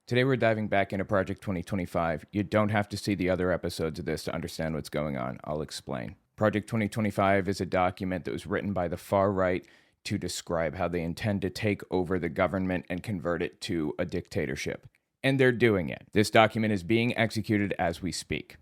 Today we're diving back into Project 2025. You don't have to see the other episodes of this to understand what's going on. I'll explain. Project 2025 is a document that was written by the far right to describe how they intend to take over the government and convert it to a dictatorship. And they're doing it. This document is being executed as we speak.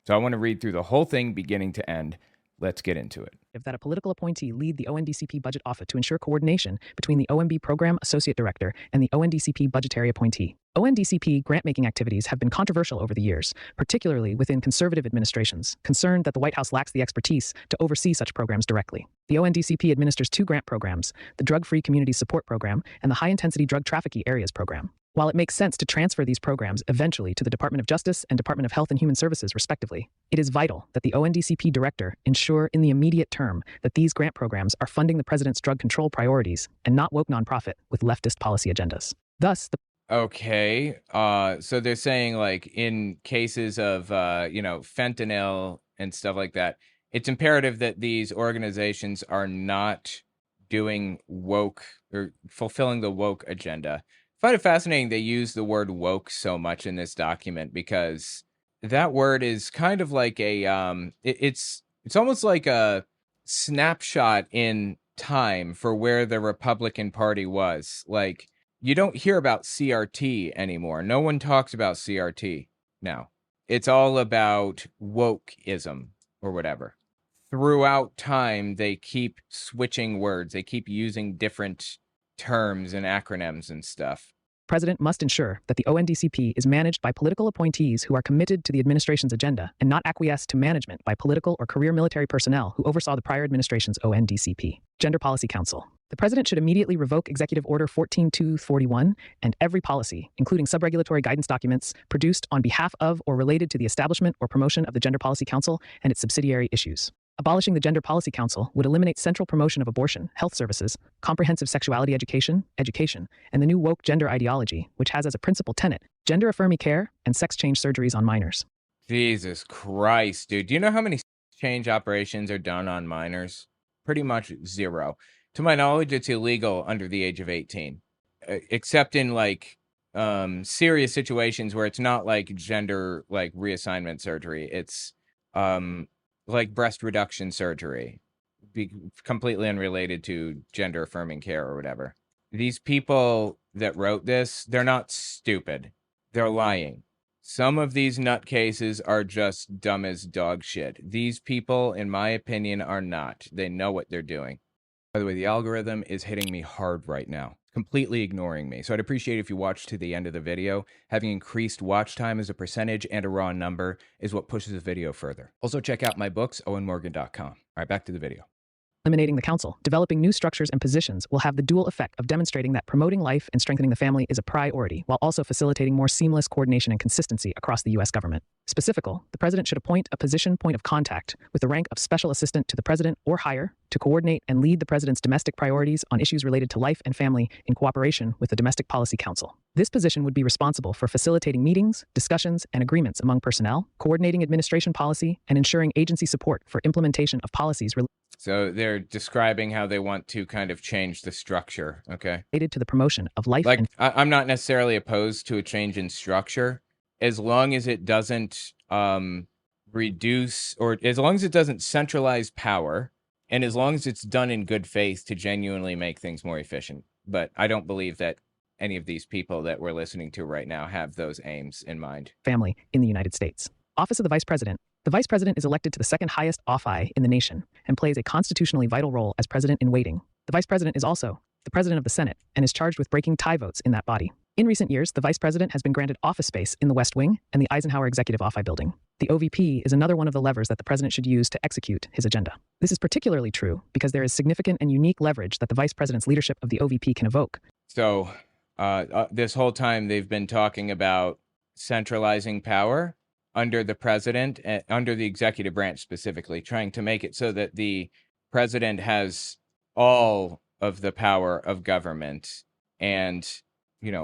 So I want to read through the whole thing beginning to end. Let's get into it. That a political appointee lead the ONDCP budget office to ensure coordination between the OMB Program Associate Director and the ONDCP budgetary appointee. ONDCP grant-making activities have been controversial over the years, particularly within conservative administrations, concerned that the White House lacks the expertise to oversee such programs directly. The ONDCP administers two grant programs, the Drug-Free Community Support Program and the High-Intensity Drug Trafficking Areas Program. While it makes sense to transfer these programs eventually to the Department of Justice and Department of Health and Human Services, respectively, it is vital that the ONDCP director ensure in the immediate term that these grant programs are funding the president's drug control priorities and not woke nonprofit with leftist policy agendas. Thus, Okay, so they're saying, like, in cases of, fentanyl and stuff like that, it's imperative that these organizations are not doing woke or fulfilling the woke agenda. I find it fascinating they use the word woke so much in this document because that word is kind of like it's almost like a snapshot in time for where the Republican Party was. Like, you don't hear about CRT anymore. No one talks about CRT now. It's all about wokeism or whatever. Throughout time, they keep switching words. They keep using different terms and acronyms and stuff. The president must ensure that the ONDCP is managed by political appointees who are committed to the administration's agenda and not acquiesce to management by political or career military personnel who oversaw the prior administration's ONDCP. Gender Policy Council. The president should immediately revoke Executive Order 14241 and every policy, including subregulatory guidance documents, produced on behalf of or related to the establishment or promotion of the Gender Policy Council and its subsidiary issues. Abolishing the Gender Policy Council would eliminate central promotion of abortion, health services, comprehensive sexuality education, and the new woke gender ideology, which has as a principal tenet gender-affirming care and sex change surgeries on minors. Jesus Christ, dude. Do you know how many sex change operations are done on minors? Pretty much zero. To my knowledge, it's illegal under the age of 18, except in serious situations where it's not like gender reassignment surgery. It's like breast reduction surgery, completely unrelated to gender affirming care or whatever. These people that wrote this, they're not stupid. They're lying. Some of these nutcases are just dumb as dog shit. These people, in my opinion, are not. They know what they're doing. By the way, the algorithm is hitting me hard right now, completely ignoring me. So I'd appreciate if you watch to the end of the video. Having increased watch time as a percentage and a raw number is what pushes the video further. Also check out my books, owenmorgan.com. All right, back to the video. Eliminating the council, developing new structures and positions will have the dual effect of demonstrating that promoting life and strengthening the family is a priority, while also facilitating more seamless coordination and consistency across the U.S. government. Specifically, the president should appoint a position point of contact with the rank of special assistant to the president or higher to coordinate and lead the president's domestic priorities on issues related to life and family in cooperation with the Domestic Policy Council. This position would be responsible for facilitating meetings, discussions, and agreements among personnel, coordinating administration policy, and ensuring agency support for implementation of policies So they're describing how they want to kind of change the structure, okay? related to the promotion of life and I'm not necessarily opposed to a change in structure, as long as it doesn't reduce, or as long as it doesn't centralize power, and as long as it's done in good faith to genuinely make things more efficient. But I don't believe that any of these people that we're listening to right now have those aims in mind. family in the United States. Office of the Vice President. The Vice President is elected to the second highest office in the nation and plays a constitutionally vital role as President in waiting. The Vice President is also the President of the Senate and is charged with breaking tie votes in that body. In recent years, the Vice President has been granted office space in the West Wing and the Eisenhower Executive Office Building. The OVP is another one of the levers that the President should use to execute his agenda. This is particularly true because there is significant and unique leverage that the Vice President's leadership of the OVP can evoke. So this whole time they've been talking about centralizing power under the president, under the executive branch specifically, trying to make it so that the president has all of the power of government and,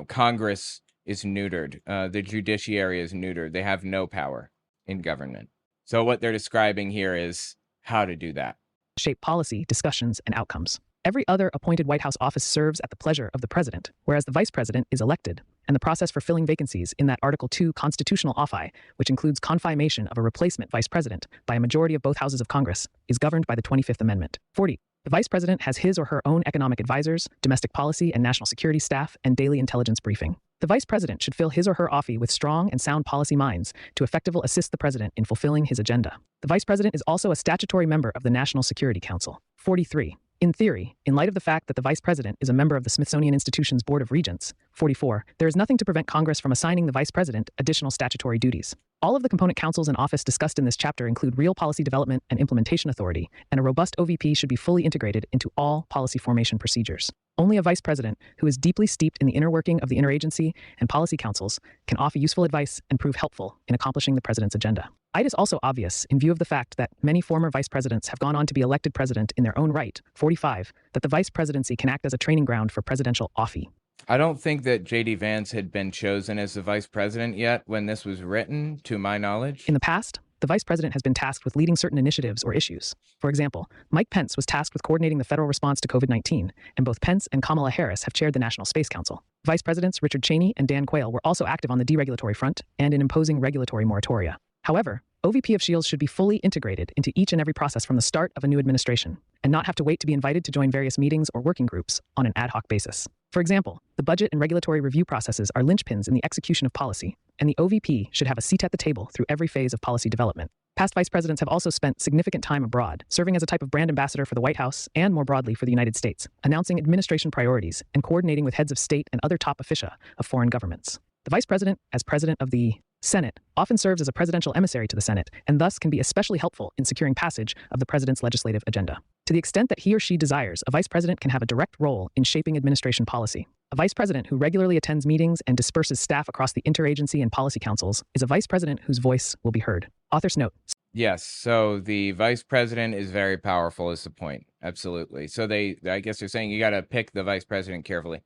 Congress is neutered. The judiciary is neutered. They have no power in government. So what they're describing here is how to do that. Shape policy, discussions, and outcomes. Every other appointed White House office serves at the pleasure of the president, whereas the vice president is elected and the process for filling vacancies in that Article 2 constitutional office, which includes confirmation of a replacement vice president by a majority of both houses of Congress, is governed by the 25th Amendment. 40. The vice president has his or her own economic advisors, domestic policy and national security staff, and daily intelligence briefing. The vice president should fill his or her office with strong and sound policy minds to effectively assist the president in fulfilling his agenda. The vice president is also a statutory member of the National Security Council. 43. In theory, in light of the fact that the vice president is a member of the Smithsonian Institution's Board of Regents, 44, there is nothing to prevent Congress from assigning the vice president additional statutory duties. All of the component councils in office discussed in this chapter include real policy development and implementation authority, and a robust OVP should be fully integrated into all policy formation procedures. Only a vice president who is deeply steeped in the inner working of the interagency and policy councils can offer useful advice and prove helpful in accomplishing the president's agenda. It is also obvious, in view of the fact that many former vice presidents have gone on to be elected president in their own right, 45, that the vice presidency can act as a training ground for presidential office. I don't think that J.D. Vance had been chosen as the vice president yet when this was written, to my knowledge. In the past, the vice president has been tasked with leading certain initiatives or issues. For example, Mike Pence was tasked with coordinating the federal response to COVID-19, and both Pence and Kamala Harris have chaired the National Space Council. Vice Presidents Richard Cheney and Dan Quayle were also active on the deregulatory front and in imposing regulatory moratoria. However, OVP of Shields should be fully integrated into each and every process from the start of a new administration, and not have to wait to be invited to join various meetings or working groups on an ad hoc basis. For example, the budget and regulatory review processes are linchpins in the execution of policy, and the OVP should have a seat at the table through every phase of policy development. Past vice presidents have also spent significant time abroad, serving as a type of brand ambassador for the White House and more broadly for the United States, announcing administration priorities and coordinating with heads of state and other top officia of foreign governments. The vice president, as president of the Senate, often serves as a presidential emissary to the Senate, and thus can be especially helpful in securing passage of the president's legislative agenda. To the extent that he or she desires, a vice president can have a direct role in shaping administration policy. A vice president who regularly attends meetings and disperses staff across the interagency and policy councils is a vice president whose voice will be heard. Author's note. Yes, so the vice president is very powerful is the point. Absolutely. So I guess they're saying you got to pick the vice president carefully.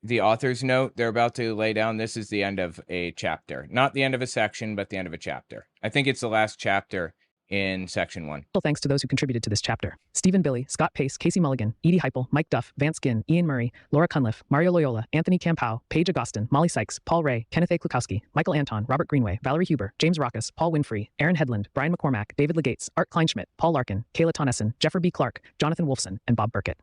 The author's note they're about to lay down, this is the end of a chapter. Not the end of a section, but the end of a chapter. I think it's the last chapter in section 1. Thanks to those who contributed to this chapter. Stephen Billy, Scott Pace, Casey Mulligan, Edie Heipel, Mike Duff, Vance Ginn, Ian Murray, Laura Cunliffe, Mario Loyola, Anthony Campow, Paige Agostin, Molly Sykes, Paul Ray, Kenneth A. Klukowski, Michael Anton, Robert Greenway, Valerie Huber, James Rockus, Paul Winfrey, Aaron Hedlund, Brian McCormack, David Legates, Art Kleinschmidt, Paul Larkin, Kayla Tonneson, Jeffrey B. Clark, Jonathan Wolfson, and Bob Burkett.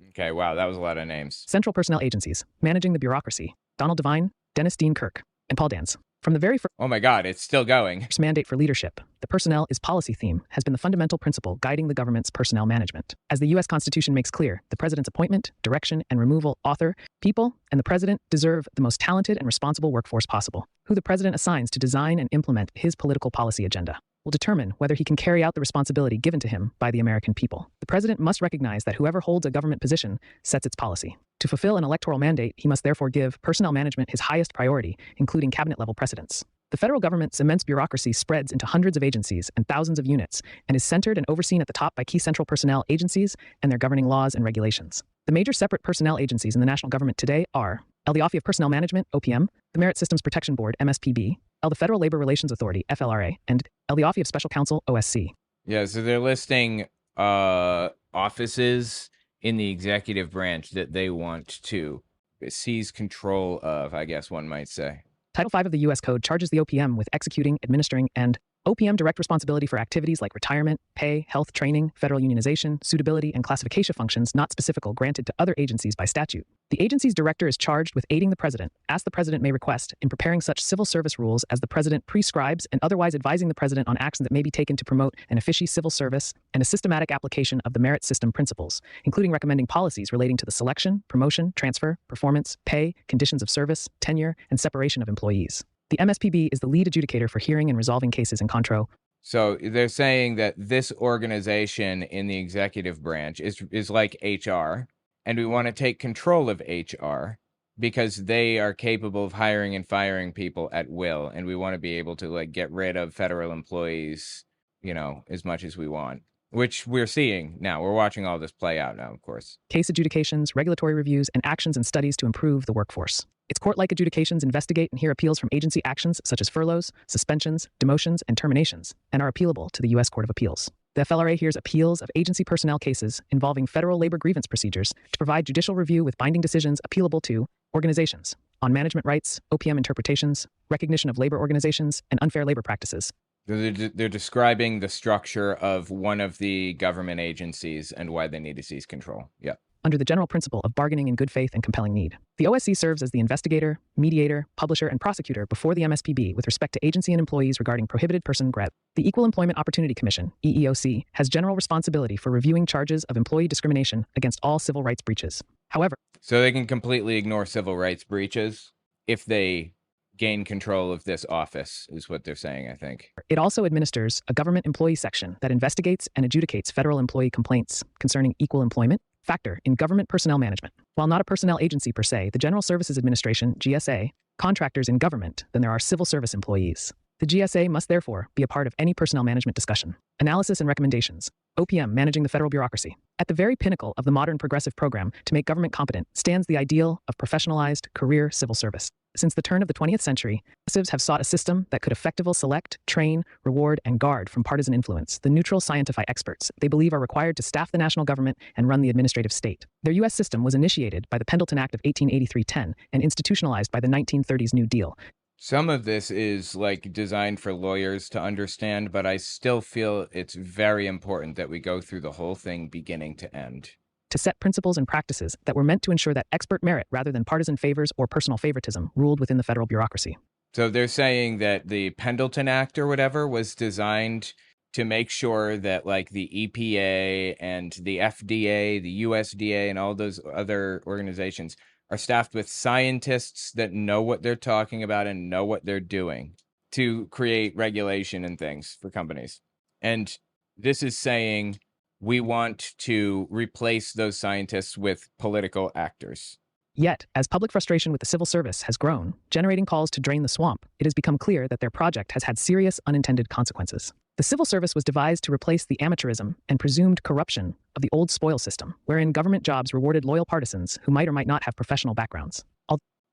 Okay, wow, that was a lot of names. Central Personnel Agencies, Managing the Bureaucracy, Donald Devine, Dennis Dean Kirk, and Paul Dans. From the very first Oh my God, it's still going. mandate for leadership, the personnel is policy theme has been the fundamental principle guiding the government's personnel management. As the U.S. Constitution makes clear, the president's appointment, direction, and removal author, people, and the president deserve the most talented and responsible workforce possible. Who the president assigns to design and implement his political policy agenda will determine whether he can carry out the responsibility given to him by the American people. The president must recognize that whoever holds a government position sets its policy. To fulfill an electoral mandate, he must therefore give personnel management his highest priority, including cabinet-level precedence. The federal government's immense bureaucracy spreads into hundreds of agencies and thousands of units, and is centered and overseen at the top by key central personnel agencies and their governing laws and regulations. The major separate personnel agencies in the national government today are the Office of Personnel Management, OPM, the Merit Systems Protection Board, MSPB, the Federal Labor Relations Authority, FLRA, and the Office of Special Counsel, OSC. Yeah, so they're listing offices in the executive branch that they want to seize control of, I guess one might say. Title V of the U.S. Code charges the OPM with executing, administering, and OPM direct responsibility for activities like retirement, pay, health, training, federal unionization, suitability, and classification functions not specific granted to other agencies by statute. The agency's director is charged with aiding the president, as the president may request, in preparing such civil service rules as the president prescribes and otherwise advising the president on actions that may be taken to promote an efficient civil service and a systematic application of the merit system principles, including recommending policies relating to the selection, promotion, transfer, performance, pay, conditions of service, tenure, and separation of employees. The MSPB is the lead adjudicator for hearing and resolving cases in contro. So they're saying that this organization in the executive branch is like HR, and we want to take control of HR because they are capable of hiring and firing people at will, and we want to be able to get rid of federal employees, as much as we want, which we're seeing now. We're watching all this play out now, of course. Case adjudications, regulatory reviews, and actions and studies to improve the workforce. Its court-like adjudications investigate and hear appeals from agency actions such as furloughs, suspensions, demotions, and terminations, and are appealable to the U.S. Court of Appeals. The FLRA hears appeals of agency personnel cases involving federal labor grievance procedures to provide judicial review with binding decisions appealable to organizations. on management rights, OPM interpretations, recognition of labor organizations, and unfair labor practices. They're describing the structure of one of the government agencies and why they need to seize control. Yeah. Under the general principle of bargaining in good faith and compelling need. The OSC serves as the investigator, mediator, publisher, and prosecutor before the MSPB with respect to agency and employees regarding prohibited person grab. The Equal Employment Opportunity Commission, EEOC, has general responsibility for reviewing charges of employee discrimination against all civil rights breaches. However, so they can completely ignore civil rights breaches if they gain control of this office, is what they're saying, I think. It also administers a government employee section that investigates and adjudicates federal employee complaints concerning equal employment factor in government personnel management. While not a personnel agency per se, the General Services Administration, GSA, contractors in government than there are civil service employees. The GSA must therefore be a part of any personnel management discussion. Analysis and recommendations. OPM, managing the federal bureaucracy. At the very pinnacle of the modern progressive program to make government competent stands the ideal of professionalized career civil service. Since the turn of the 20th century, progressives have sought a system that could effectively select, train, reward, and guard from partisan influence the neutral scientific experts they believe are required to staff the national government and run the administrative state. Their U.S. system was initiated by the Pendleton Act of 1883-10 and institutionalized by the 1930s New Deal. Some of this is like designed for lawyers to understand, but I still feel it's very important that we go through the whole thing beginning to end. To set principles and practices that were meant to ensure that expert merit rather than partisan favors or personal favoritism ruled within the federal bureaucracy. So they're saying that the Pendleton Act or whatever was designed to make sure that like the EPA and the FDA, the USDA, and all those other organizations are staffed with scientists that know what they're talking about and know what they're doing to create regulation and things for companies. And this is saying we want to replace those scientists with political actors. Yet, as public frustration with the civil service has grown, generating calls to drain the swamp, it has become clear that their project has had serious unintended consequences. The civil service was devised to replace the amateurism and presumed corruption of the old spoil system, wherein government jobs rewarded loyal partisans who might or might not have professional backgrounds.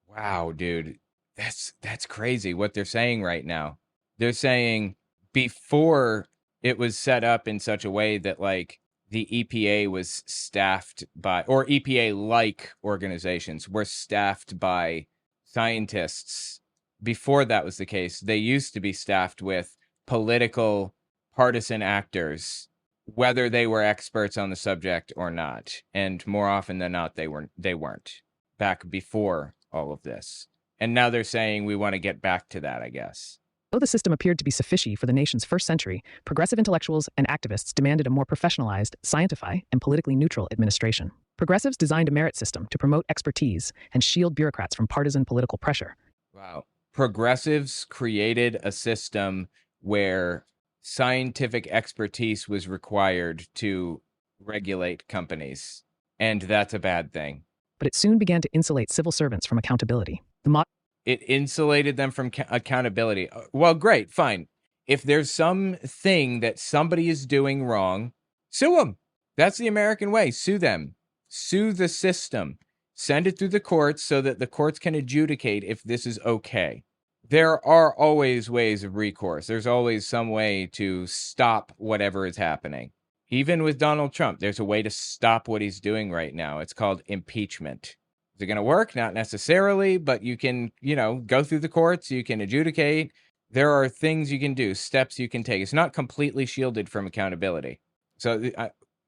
Wow, dude, that's crazy what they're saying right now. They're saying before it was set up in such a way that like the EPA was staffed by, or EPA-like organizations were staffed by scientists. Before that was the case, they used to be staffed with political partisan actors, whether they were experts on the subject or not. And more often than not, they weren't back before all of this. And now they're saying we want to get back to that, I guess. Though the system appeared to be sufficient for the nation's first century, progressive intellectuals and activists demanded a more professionalized, scientific, and politically neutral administration. Progressives designed a merit system to promote expertise and shield bureaucrats from partisan political pressure. Wow. Progressives created a system where scientific expertise was required to regulate companies, and that's a bad thing. But it soon began to insulate civil servants from accountability. It insulated them from accountability. Well, great, fine. If there's something that somebody is doing wrong, sue them. That's the American way. Sue them. Sue the system. Send it through the courts so that the courts can adjudicate if this is okay. There are always ways of recourse. There's always some way to stop whatever is happening. Even with Donald Trump, there's a way to stop what he's doing right now. It's called impeachment. Is it going to work? Not necessarily, but you can, go through the courts. You can adjudicate. There are things you can do, steps you can take. It's not completely shielded from accountability. So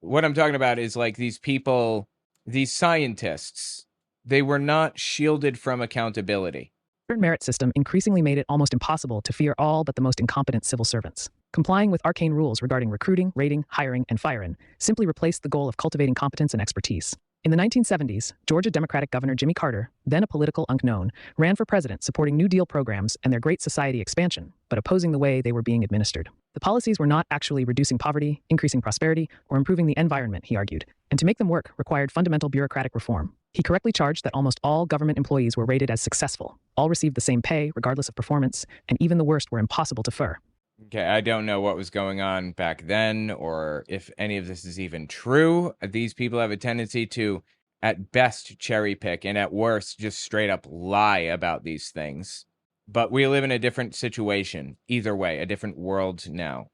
what I'm talking about is like these people, these scientists, they were not shielded from accountability. The merit system increasingly made it almost impossible to fear all but the most incompetent civil servants. Complying with arcane rules regarding recruiting, rating, hiring, and firing simply replaced the goal of cultivating competence and expertise. In the 1970s, Georgia Democratic Governor Jimmy Carter, then a political unknown, ran for president supporting New Deal programs and their Great Society expansion, but opposing the way they were being administered. The policies were not actually reducing poverty, increasing prosperity, or improving the environment, he argued, and to make them work required fundamental bureaucratic reform. He correctly charged that almost all government employees were rated as successful, all received the same pay regardless of performance, and even the worst were impossible to fire. Okay, I don't know what was going on back then or if any of this is even true. These people have a tendency to, at best, cherry pick and at worst, just straight up lie about these things. But we live in a different situation. Either way, a different world now.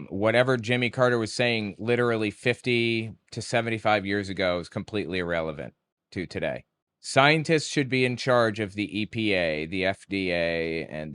Whatever Jimmy Carter was saying literally 50 to 75 years ago is completely irrelevant to today. Scientists should be in charge of the EPA, the FDA, and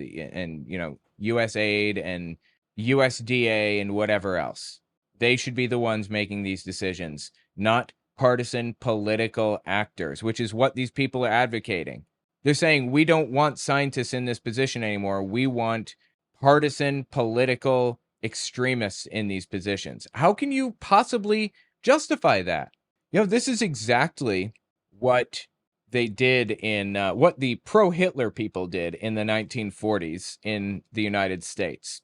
USAID and USDA and whatever else. They should be the ones making these decisions, not partisan political actors, which is what these people are advocating. They're saying we don't want scientists in this position anymore. We want partisan political extremists in these positions. How can you possibly justify that? This is exactly what they did in what the pro-Hitler people did in the 1940s in the United States.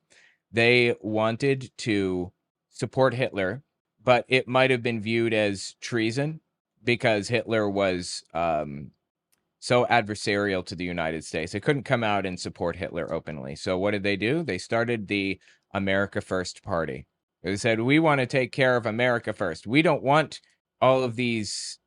They wanted to support Hitler, but it might have been viewed as treason because Hitler was so adversarial to the United States. They couldn't come out and support Hitler openly. So what did they do? They started the America First Party. They said, we want to take care of America first. We don't want all of these,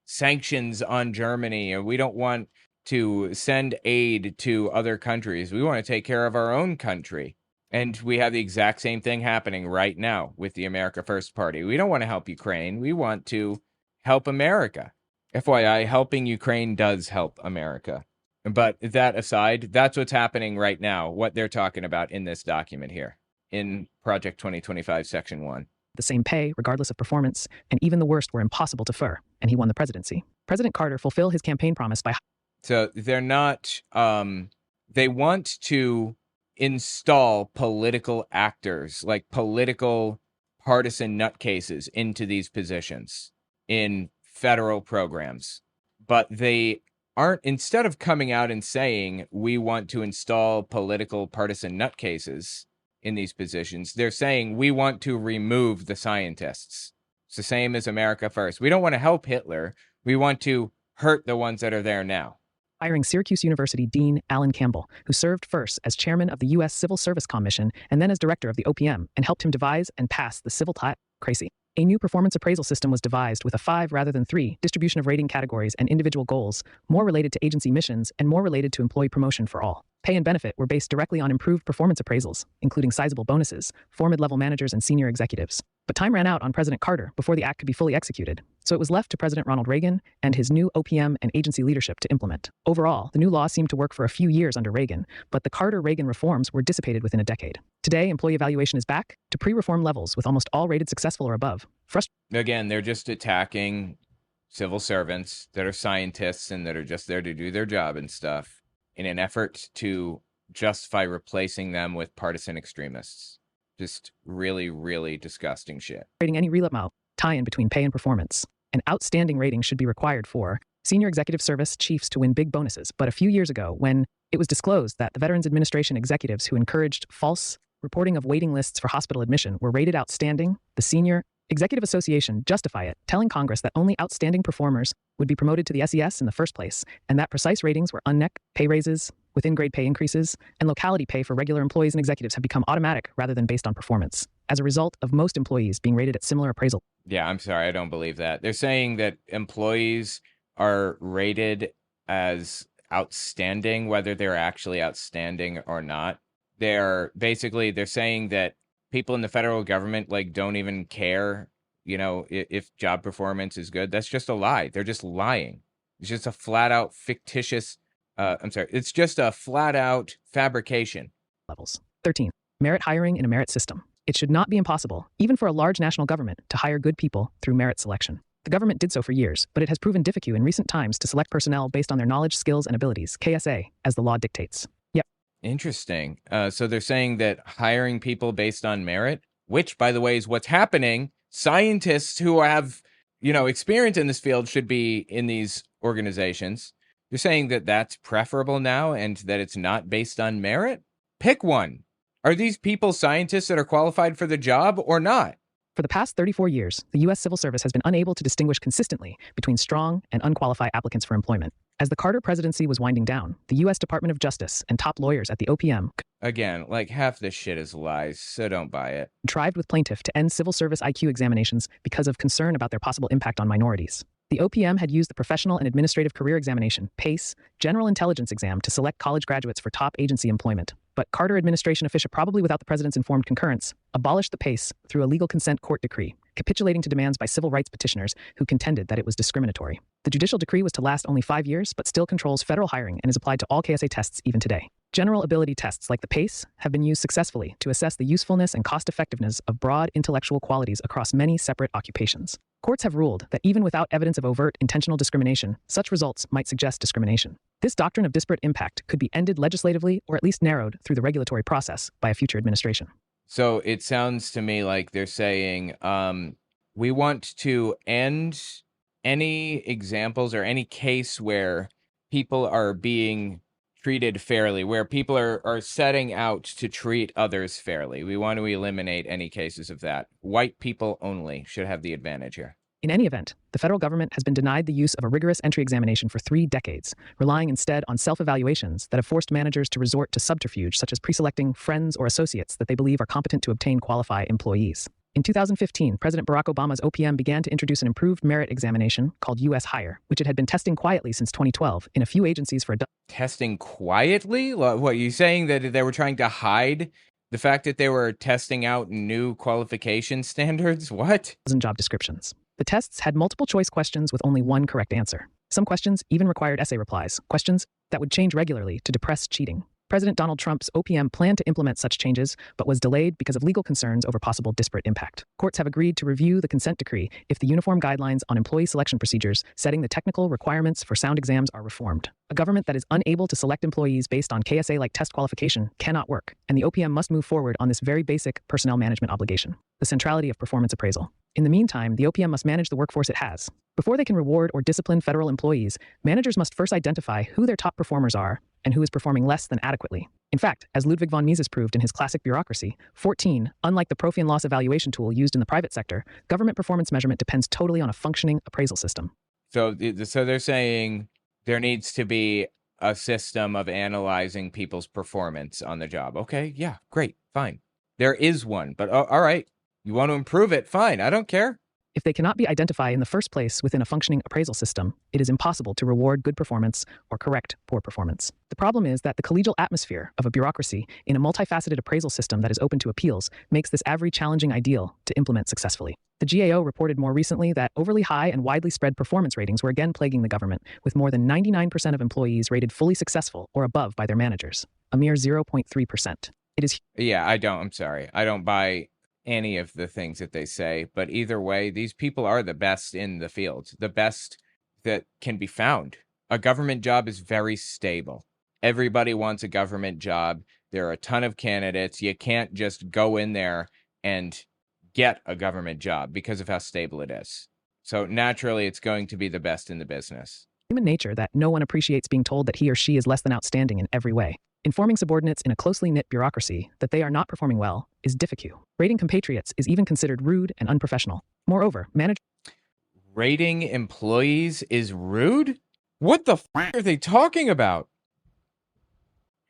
sanctions on Germany, or we don't want to send aid to other countries. We want to take care of our own country. And we have the exact same thing happening right now with the America First Party. We don't want to help Ukraine. We want to help America. FYI, helping Ukraine does help America. But that aside, that's what's happening right now, what they're talking about in this document here in Project 2025, Section 1. The same pay, regardless of performance, and even the worst were impossible to fur, and he won the presidency. President Carter fulfilled his campaign promise by... So they're not... they want to install political actors, like political partisan nutcases, into these positions in federal programs. But they aren't, instead of coming out and saying, we want to install political partisan nutcases in these positions, they're saying we want to remove the scientists. It's the same as America First. We don't want to help Hitler. We want to hurt the ones that are there now. Hiring Syracuse University Dean Alan Campbell, who served first as chairman of the U.S. Civil Service Commission and then as director of the OPM, and helped him devise and pass the Civil Crazy. A new performance appraisal system was devised with a 5 rather than 3 distribution of rating categories and individual goals, more related to agency missions and more related to employee promotion for all. Pay and benefit were based directly on improved performance appraisals, including sizable bonuses for mid-level managers and senior executives. But time ran out on President Carter before the act could be fully executed, so it was left to President Ronald Reagan and his new OPM and agency leadership to implement. Overall, the new law seemed to work for a few years under Reagan, but the Carter-Reagan reforms were dissipated within a decade. Today, employee evaluation is back to pre-reform levels, with almost all rated successful or above. Again, they're just attacking civil servants that are scientists and that are just there to do their job and stuff in an effort to justify replacing them with partisan extremists. Just really, really disgusting shit. Rating any relap tie-in between pay and performance. An outstanding rating should be required for senior executive service chiefs to win big bonuses. But a few years ago, when it was disclosed that the Veterans Administration executives who encouraged false reporting of waiting lists for hospital admission were rated outstanding, the Senior Executive Association justified it, telling Congress that only outstanding performers would be promoted to the SES in the first place, and that precise ratings were unneck pay raises, within-grade pay increases, and locality pay for regular employees and executives have become automatic rather than based on performance, as a result of most employees being rated at similar appraisal. Yeah, I'm sorry, I don't believe that. They're saying that employees are rated as outstanding, whether they're actually outstanding or not. They're saying that people in the federal government don't even care, if job performance is good. That's just a lie. They're just lying. It's just a flat out fictitious, it's just a flat out fabrication. Levels. 13. Merit hiring in a merit system. It should not be impossible, even for a large national government, to hire good people through merit selection. The government did so for years, but it has proven difficult in recent times to select personnel based on their knowledge, skills, and abilities, KSA, as the law dictates. Interesting. So they're saying that hiring people based on merit, which, by the way, is what's happening. Scientists who have, experience in this field should be in these organizations. You're saying that that's preferable now and that it's not based on merit? Pick one. Are these people scientists that are qualified for the job or not? For the past 34 years, the U.S. Civil Service has been unable to distinguish consistently between strong and unqualified applicants for employment. As the Carter presidency was winding down, the U.S. Department of Justice and top lawyers at the OPM, again, half this shit is lies, so don't buy it, contrived with plaintiff to end civil service IQ examinations because of concern about their possible impact on minorities. The OPM had used the Professional and Administrative Career Examination, PACE, General Intelligence Exam to select college graduates for top agency employment. But Carter administration official, probably without the president's informed concurrence, abolished the PACE through a legal consent court decree, capitulating to demands by civil rights petitioners who contended that it was discriminatory. The judicial decree was to last only 5 years, but still controls federal hiring and is applied to all KSA tests even today. General ability tests like the PACE have been used successfully to assess the usefulness and cost-effectiveness of broad intellectual qualities across many separate occupations. Courts have ruled that even without evidence of overt intentional discrimination, such results might suggest discrimination. This doctrine of disparate impact could be ended legislatively or at least narrowed through the regulatory process by a future administration. So it sounds to me like they're saying, we want to end any examples or any case where people are being treated fairly, where people are setting out to treat others fairly. We want to eliminate any cases of that. White people only should have the advantage here. In any event, the federal government has been denied the use of a rigorous entry examination for 3 decades, relying instead on self-evaluations that have forced managers to resort to subterfuge such as pre-selecting friends or associates that they believe are competent to obtain qualified employees. In 2015, President Barack Obama's OPM began to introduce an improved merit examination called U.S. Hire, which it had been testing quietly since 2012 in a few agencies for Testing quietly? What, are you saying that they were trying to hide the fact that they were testing out new qualification standards? What? dozen job descriptions. The tests had multiple choice questions with only one correct answer. Some questions even required essay replies, questions that would change regularly to depress cheating. President Donald Trump's OPM planned to implement such changes, but was delayed because of legal concerns over possible disparate impact. Courts have agreed to review the consent decree if the uniform guidelines on employee selection procedures setting the technical requirements for sound exams are reformed. A government that is unable to select employees based on KSA-like test qualification cannot work, and the OPM must move forward on this very basic personnel management obligation, the centrality of performance appraisal. In the meantime, the OPM must manage the workforce it has. Before they can reward or discipline federal employees, managers must first identify who their top performers are and who is performing less than adequately. In fact, as Ludwig von Mises proved in his classic Bureaucracy, 14, unlike the Profit and Loss evaluation tool used in the private sector, government performance measurement depends totally on a functioning appraisal system. So they're saying there needs to be a system of analyzing people's performance on the job. Okay, yeah, great, fine. There is one, but all right, you want to improve it, fine, I don't care. If they cannot be identified in the first place within a functioning appraisal system, it is impossible to reward good performance or correct poor performance. The problem is that the collegial atmosphere of a bureaucracy in a multifaceted appraisal system that is open to appeals makes this every challenging ideal to implement successfully. The GAO reported more recently that overly high and widely spread performance ratings were again plaguing the government, with more than 99% of employees rated fully successful or above by their managers, a mere 0.3%. It is... Yeah, I'm sorry. I don't buy any of the things that they say, but either way, these people are the best in the field, the best that can be found. A government job is very stable. Everybody wants a government job. There are a ton of candidates. You can't just go in there and get a government job because of how stable it is. So naturally, it's going to be the best in the business. Human nature that no one appreciates being told that he or she is less than outstanding in every way. Informing subordinates in a closely knit bureaucracy that they are not performing well is difficult. Rating compatriots is even considered rude and unprofessional. Moreover, rating employees is rude? What the f*** are they talking about?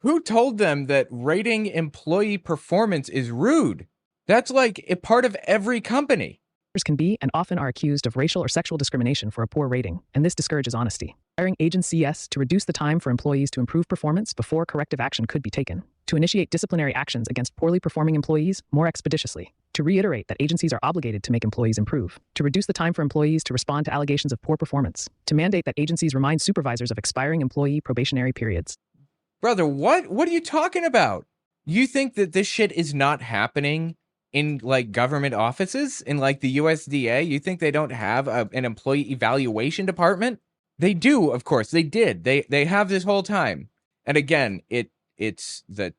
Who told them that rating employee performance is rude? That's like a part of every company. Can be and often are accused of racial or sexual discrimination for a poor rating, and this discourages honesty. Hiring agencies to reduce the time for employees to improve performance before corrective action could be taken. To initiate disciplinary actions against poorly performing employees more expeditiously. To reiterate that agencies are obligated to make employees improve. To reduce the time for employees to respond to allegations of poor performance. To mandate that agencies remind supervisors of expiring employee probationary periods. Brother, what are you talking about? You think that this shit is not happening in like government offices, in like the USDA? You think they don't have an employee evaluation department? They do, of course. They did. They have this whole time. And again, it's the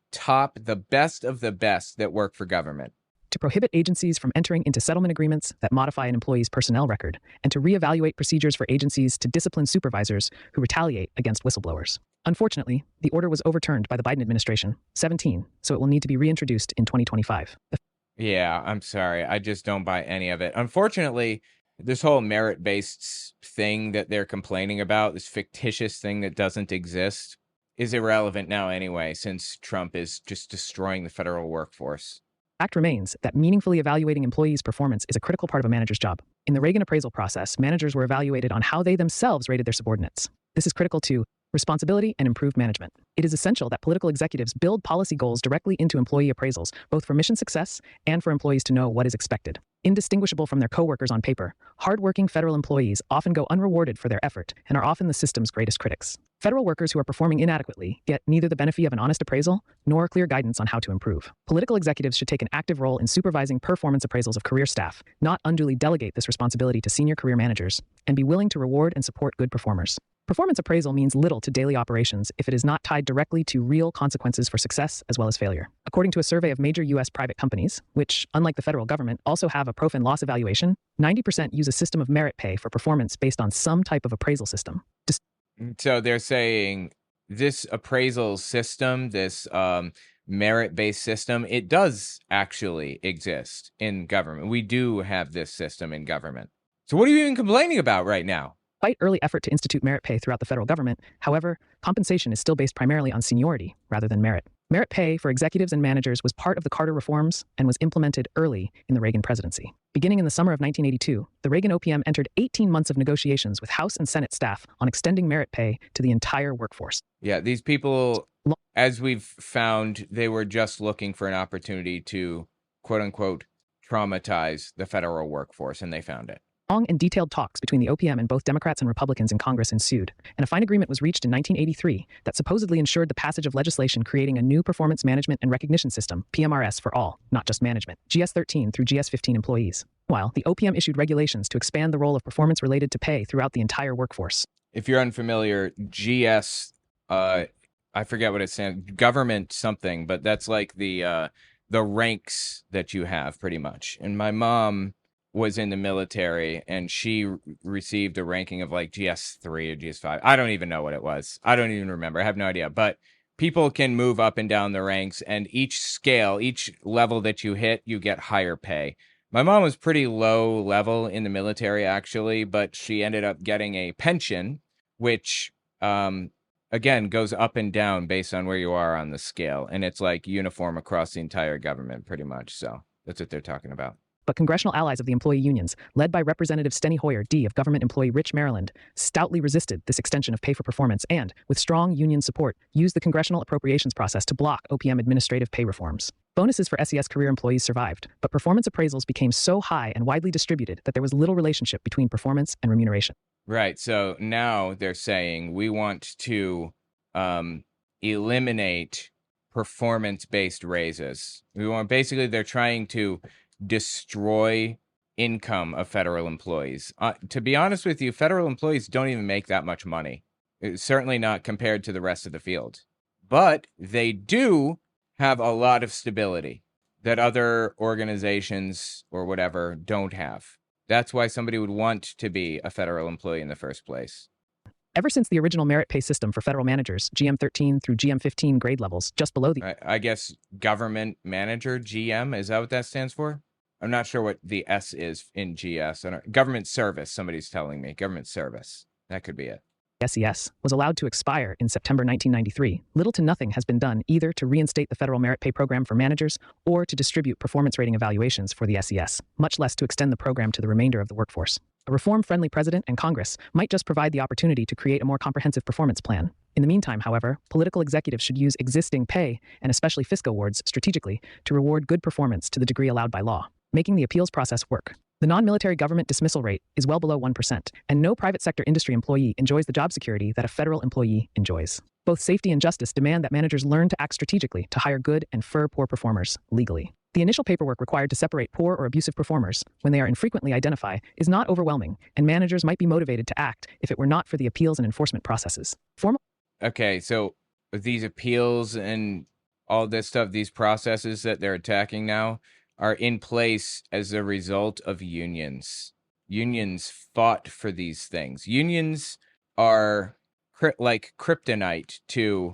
best of the best that work for government. To prohibit agencies from entering into settlement agreements that modify an employee's personnel record, and to reevaluate procedures for agencies to discipline supervisors who retaliate against whistleblowers. Unfortunately, the order was overturned by the Biden administration, 17, so it will need to be reintroduced in 2025. Yeah, I'm sorry. I just don't buy any of it. Unfortunately, this whole merit-based thing that they're complaining about, this fictitious thing that doesn't exist, is irrelevant now anyway, since Trump is just destroying the federal workforce. Fact remains that meaningfully evaluating employees' performance is a critical part of a manager's job. In the Reagan appraisal process, managers were evaluated on how they themselves rated their subordinates. This is critical to responsibility and improved management. It is essential that political executives build policy goals directly into employee appraisals, both for mission success and for employees to know what is expected. Indistinguishable from their coworkers on paper, hardworking federal employees often go unrewarded for their effort and are often the system's greatest critics. Federal workers who are performing inadequately get neither the benefit of an honest appraisal nor clear guidance on how to improve. Political executives should take an active role in supervising performance appraisals of career staff, not unduly delegate this responsibility to senior career managers, and be willing to reward and support good performers. Performance appraisal means little to daily operations if it is not tied directly to real consequences for success as well as failure. According to a survey of major U.S. private companies, which, unlike the federal government, also have a profit and loss evaluation, 90% use a system of merit pay for performance based on some type of appraisal system. So they're saying this appraisal system, this merit-based system, it does actually exist in government. We do have this system in government. So what are you even complaining about right now? Despite early effort to institute merit pay throughout the federal government, however, compensation is still based primarily on seniority rather than merit. Merit pay for executives and managers was part of the Carter reforms and was implemented early in the Reagan presidency. Beginning in the summer of 1982, the Reagan OPM entered 18 months of negotiations with House and Senate staff on extending merit pay to the entire workforce. Yeah, these people, as we've found, they were just looking for an opportunity to, quote unquote, traumatize the federal workforce, and they found it. Long and detailed talks between the OPM and both Democrats and Republicans in Congress ensued, and a fine agreement was reached in 1983 that supposedly ensured the passage of legislation creating a new performance management and recognition system, PMRS, for all, not just management, GS-13 through GS-15 employees. While the OPM issued regulations to expand the role of performance related to pay throughout the entire workforce. If you're unfamiliar, GS, I forget what it stands, government something, but that's like the ranks that you have pretty much. And my mom was in the military, and she received a ranking of like GS3 or GS5. I don't even know what it was. I don't even remember. I have no idea. But people can move up and down the ranks, and each scale, each level that you hit, you get higher pay. My mom was pretty low level in the military, actually, but she ended up getting a pension, which, again, goes up and down based on where you are on the scale. And it's like uniform across the entire government, pretty much. So that's what they're talking about. But congressional allies of the employee unions, led by Representative Steny Hoyer D. of government employee Rich, Maryland, stoutly resisted this extension of pay for performance and, with strong union support, used the congressional appropriations process to block OPM administrative pay reforms. Bonuses for SES career employees survived, but performance appraisals became so high and widely distributed that there was little relationship between performance and remuneration. Right. So now they're saying we want to eliminate performance-based raises. Basically, they're trying to destroy income of federal employees. To be honest with you, federal employees don't even make that much money. Certainly not compared to the rest of the field. But they do have a lot of stability that other organizations or whatever don't have. That's why somebody would want to be a federal employee in the first place. Ever since the original merit pay system for federal managers, GM-13 through GM-15 grade levels, just below the... I guess government manager, GM, is that what that stands for? I'm not sure what the S is in GS. Government service, somebody's telling me. Government service. That could be it. SES was allowed to expire in September 1993. Little to nothing has been done either to reinstate the federal merit pay program for managers or to distribute performance rating evaluations for the SES, much less to extend the program to the remainder of the workforce. A reform-friendly president and Congress might just provide the opportunity to create a more comprehensive performance plan. In the meantime, however, political executives should use existing pay, and especially fiscal awards, strategically to reward good performance to the degree allowed by law, making the appeals process work. The non-military government dismissal rate is well below 1%, and no private sector industry employee enjoys the job security that a federal employee enjoys. Both safety and justice demand that managers learn to act strategically to hire good and fur poor performers legally. The initial paperwork required to separate poor or abusive performers when they are infrequently identified is not overwhelming, and managers might be motivated to act if it were not for the appeals and enforcement processes. Okay, so these appeals and all this stuff, these processes that they're attacking now, are in place as a result of unions. Unions fought for these things. Unions are like kryptonite to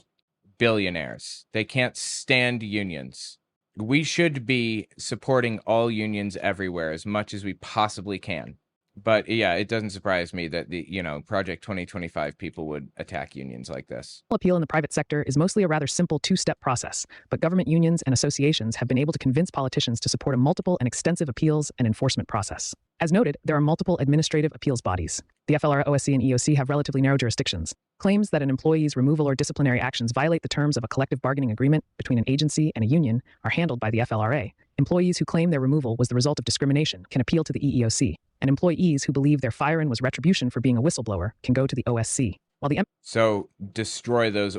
billionaires. They can't stand unions. We should be supporting all unions everywhere as much as we possibly can. But yeah, it doesn't surprise me that the, Project 2025 people would attack unions like this. Appeal in the private sector is mostly a rather simple two-step process, but government unions and associations have been able to convince politicians to support a multiple and extensive appeals and enforcement process. As noted, there are multiple administrative appeals bodies. The FLRA, OSC, and EOC have relatively narrow jurisdictions. Claims that an employee's removal or disciplinary actions violate the terms of a collective bargaining agreement between an agency and a union are handled by the FLRA. Employees who claim their removal was the result of discrimination can appeal to the EEOC, and employees who believe their firing was retribution for being a whistleblower can go to the OSC. While the So destroy those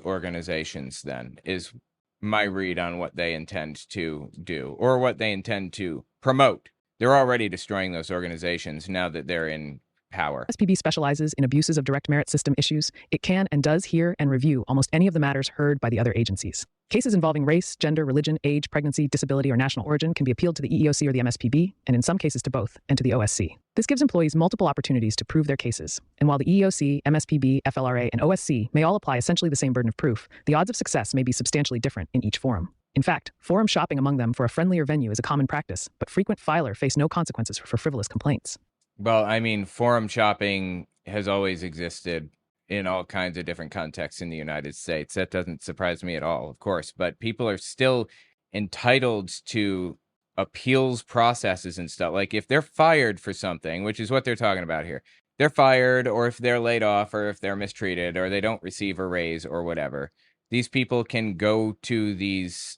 organizations then is my read on what they intend to do or what they intend to promote. They're already destroying those organizations now that they're in power. MSPB specializes in abuses of direct merit system issues. It can and does hear and review almost any of the matters heard by the other agencies. Cases involving race, gender, religion, age, pregnancy, disability, or national origin can be appealed to the EEOC or the MSPB, and in some cases to both, and to the OSC. This gives employees multiple opportunities to prove their cases. And while the EEOC, MSPB, FLRA, and OSC may all apply essentially the same burden of proof, the odds of success may be substantially different in each forum. In fact, forum shopping among them for a friendlier venue is a common practice, but frequent filer face no consequences for frivolous complaints. Well, I mean, forum shopping has always existed in all kinds of different contexts in the United States. That doesn't surprise me at all, of course, but people are still entitled to appeals processes and stuff. Like if they're fired for something, which is what they're talking about here, they're fired, or if they're laid off, or if they're mistreated, or they don't receive a raise or whatever, these people can go to these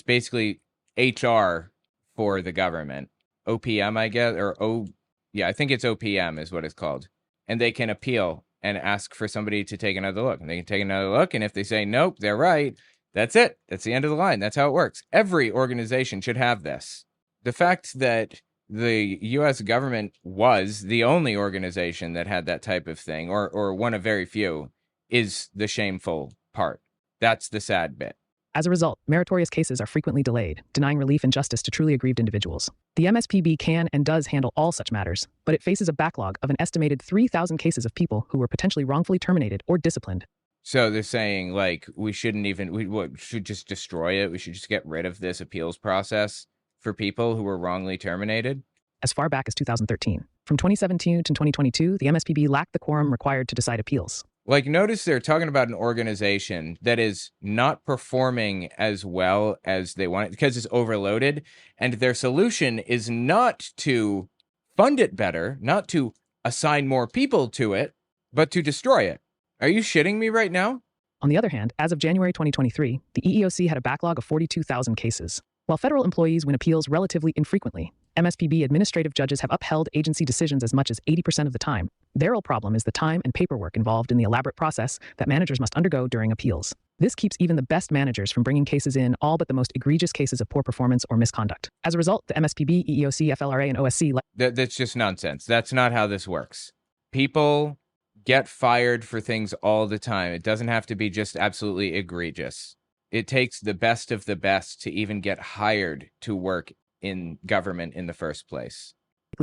basically HR for the government. OPM, I guess, I think it's OPM is what it's called. And they can appeal and ask for somebody to take another look. And they can take another look, and if they say, nope, they're right, that's it. That's the end of the line. That's how it works. Every organization should have this. The fact that the U.S. government was the only organization that had that type of thing, or one of very few, is the shameful part. That's the sad bit. As a result, meritorious cases are frequently delayed, denying relief and justice to truly aggrieved individuals. The MSPB can and does handle all such matters, but it faces a backlog of an estimated 3,000 cases of people who were potentially wrongfully terminated or disciplined. So they're saying, like, we shouldn't even, we should just destroy it. We should just get rid of this appeals process for people who were wrongly terminated. As far back as 2013. From 2017 to 2022, the MSPB lacked the quorum required to decide appeals. Like, notice they're talking about an organization that is not performing as well as they want it because it's overloaded. And their solution is not to fund it better, not to assign more people to it, but to destroy it. Are you shitting me right now? On the other hand, as of January 2023, the EEOC had a backlog of 42,000 cases. While federal employees win appeals relatively infrequently, MSPB administrative judges have upheld agency decisions as much as 80% of the time. Their real problem is the time and paperwork involved in the elaborate process that managers must undergo during appeals. This keeps even the best managers from bringing cases in, all but the most egregious cases of poor performance or misconduct. As a result, the MSPB, EEOC, FLRA, and OSC... That's just nonsense. That's not how this works. People get fired for things all the time. It doesn't have to be just absolutely egregious. It takes the best of the best to even get hired to work in government in the first place.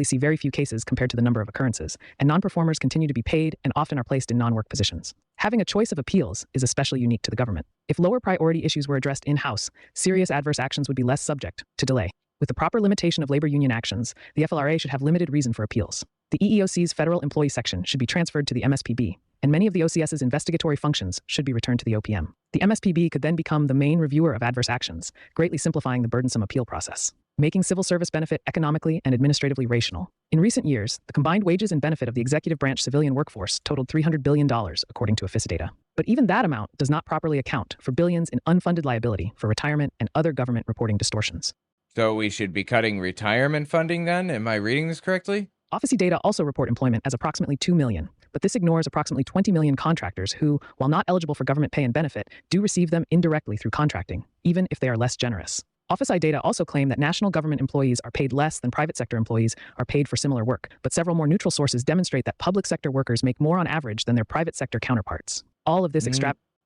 See very few cases compared to the number of occurrences, and non-performers continue to be paid and often are placed in non-work positions. Having a choice of appeals is especially unique to the government. If lower priority issues were addressed in-house, serious adverse actions would be less subject to delay. With the proper limitation of labor union actions, the FLRA should have limited reason for appeals. The EEOC's federal employee section should be transferred to the MSPB, and many of the OCS's investigatory functions should be returned to the OPM. The MSPB could then become the main reviewer of adverse actions, greatly simplifying the burdensome appeal process, making civil service benefit economically and administratively rational. In recent years, the combined wages and benefit of the executive branch civilian workforce totaled $300 billion, according to OFISA data. But even that amount does not properly account for billions in unfunded liability for retirement and other government reporting distortions. So we should be cutting retirement funding then? Am I reading this correctly? OFISA data also report employment as approximately 2 million, but this ignores approximately 20 million contractors who, while not eligible for government pay and benefit, do receive them indirectly through contracting, even if they are less generous. OFISA data also claim that national government employees are paid less than private sector employees are paid for similar work, but several more neutral sources demonstrate that public sector workers make more on average than their private sector counterparts. All of this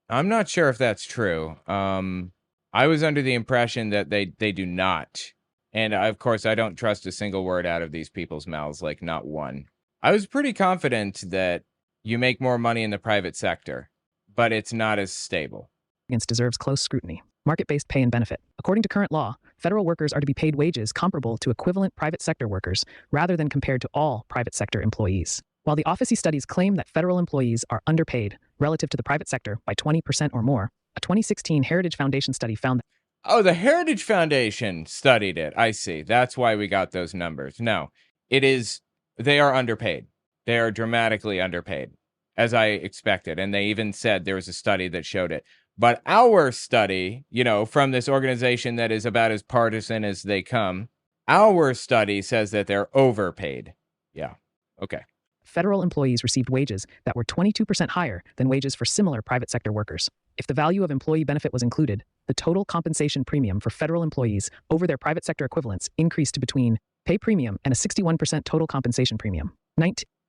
I'm not sure if that's true. I was under the impression that they do not. And of course, I don't trust a single word out of these people's mouths, like not one. I was pretty confident that you make more money in the private sector, but it's not as stable. Deserves close scrutiny. Market-based pay and benefit. According to current law, federal workers are to be paid wages comparable to equivalent private sector workers rather than compared to all private sector employees. While the OFISA studies claim that federal employees are underpaid relative to the private sector by 20% or more, a 2016 Heritage Foundation study found that... Oh, the Heritage Foundation studied it. I see. That's why we got those numbers. No, they are underpaid. They are dramatically underpaid, as I expected. And they even said there was a study that showed it. But our study, from this organization that is about as partisan as they come, our study says that they're overpaid. Yeah. Okay. Federal employees received wages that were 22% higher than wages for similar private sector workers. If the value of employee benefit was included, the total compensation premium for federal employees over their private sector equivalents increased to between pay premium and a 61% total compensation premium.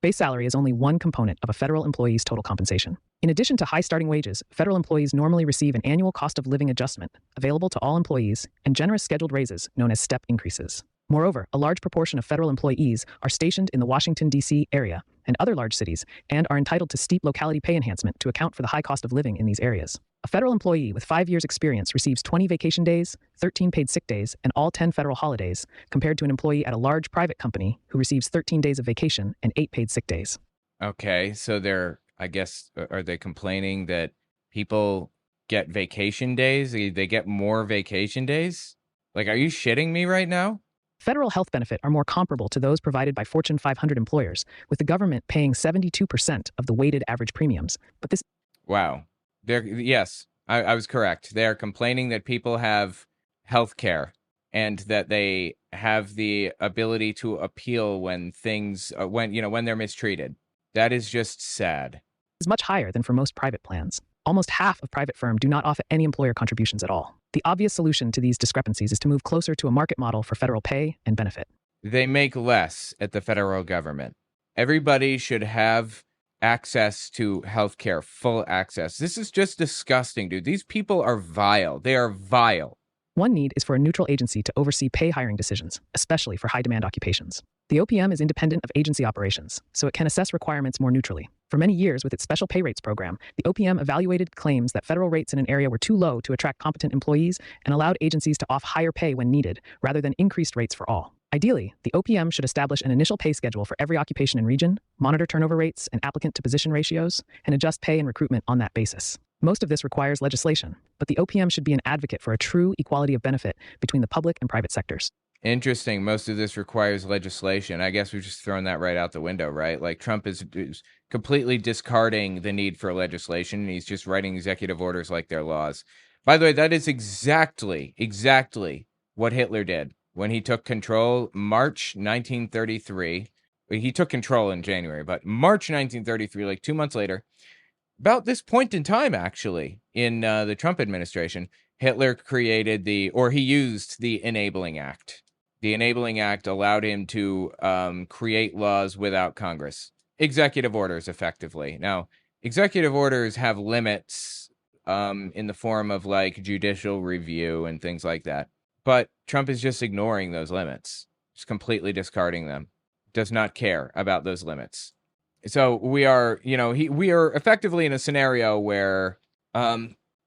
Base salary is only one component of a federal employee's total compensation. In addition to high starting wages, federal employees normally receive an annual cost of living adjustment available to all employees and generous scheduled raises known as step increases. Moreover, a large proportion of federal employees are stationed in the Washington, D.C. area and other large cities and are entitled to steep locality pay enhancement to account for the high cost of living in these areas. A federal employee with 5 years' experience receives 20 vacation days, 13 paid sick days, and all 10 federal holidays, compared to an employee at a large private company who receives 13 days of vacation and 8 paid sick days. Okay, so are they complaining that people get vacation days? They get more vacation days? Like, are you shitting me right now? Federal health benefits are more comparable to those provided by Fortune 500 employers, with the government paying 72% of the weighted average premiums. But this... Wow. Yes, I was correct. They are complaining that people have health care and that they have the ability to appeal when when they're mistreated. That is just sad. Is much higher than for most private plans. Almost half of private firms do not offer any employer contributions at all. The obvious solution to these discrepancies is to move closer to a market model for federal pay and benefit. They make less at the federal government. Everybody should have access to healthcare, full access. This is just disgusting, dude. These people are vile. They are vile. One need is for a neutral agency to oversee pay hiring decisions, especially for high-demand occupations. The OPM is independent of agency operations, so it can assess requirements more neutrally. For many years, with its special pay rates program, the OPM evaluated claims that federal rates in an area were too low to attract competent employees and allowed agencies to offer higher pay when needed, rather than increased rates for all. Ideally, the OPM should establish an initial pay schedule for every occupation and region, monitor turnover rates and applicant-to-position ratios, and adjust pay and recruitment on that basis. Most of this requires legislation, but the OPM should be an advocate for a true equality of benefit between the public and private sectors. Interesting. Most of this requires legislation. I guess we've just thrown that right out the window, right? Like Trump is completely discarding the need for legislation. And he's just writing executive orders like they're laws. By the way, that is exactly what Hitler did when he took control March 1933. He took control in January, but March 1933, like 2 months later, about this point in time, actually, in the Trump administration, Hitler he used the Enabling Act. The Enabling Act allowed him to create laws without Congress. Executive orders, effectively. Now, executive orders have limits in the form of like judicial review and things like that. But Trump is just ignoring those limits, just completely discarding them. Does not care about those limits. So we are effectively in a scenario where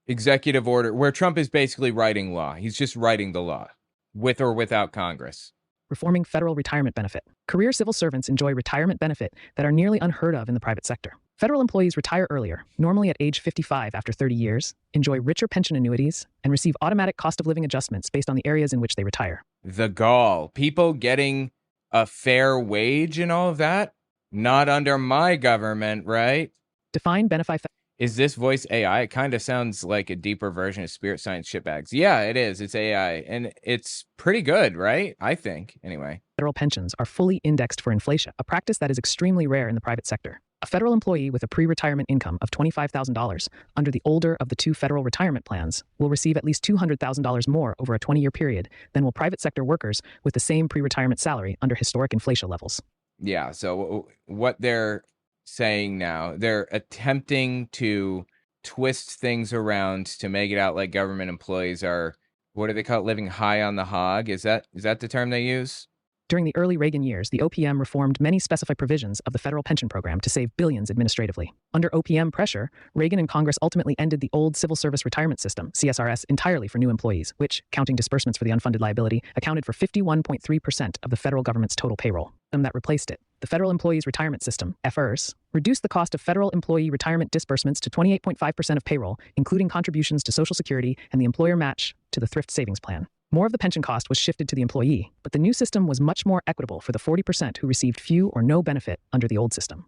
executive order, where Trump is basically writing law. He's just writing the law, with or without Congress. Reforming federal retirement benefit. Career civil servants enjoy retirement benefit that are nearly unheard of in the private sector. Federal employees retire earlier, normally at age 55 after 30 years, enjoy richer pension annuities, and receive automatic cost of living adjustments based on the areas in which they retire. The gall. People getting a fair wage and all of that? Not under my government, right? Define benefit. Is this voice AI? It kind of sounds like a deeper version of Spirit Science Shitbags. Yeah, it is. It's AI. And it's pretty good, right? I think, anyway. Federal pensions are fully indexed for inflation, a practice that is extremely rare in the private sector. A federal employee with a pre-retirement income of $25,000 under the older of the two federal retirement plans will receive at least $200,000 more over a 20-year period than will private sector workers with the same pre-retirement salary under historic inflation levels. Yeah, so what they're saying now, they're attempting to twist things around to make it out like government employees are, what do they call it, living high on the hog? Is that the term they use? During the early Reagan years, the OPM reformed many specified provisions of the federal pension program to save billions administratively. Under OPM pressure, Reagan and Congress ultimately ended the old Civil Service Retirement System, CSRS, entirely for new employees, which, counting disbursements for the unfunded liability, accounted for 51.3% of the federal government's total payroll. That replaced it. The Federal Employees Retirement System, FERS, reduced the cost of federal employee retirement disbursements to 28.5% of payroll, including contributions to Social Security and the employer match to the Thrift Savings Plan. More of the pension cost was shifted to the employee, but the new system was much more equitable for the 40% who received few or no benefit under the old system.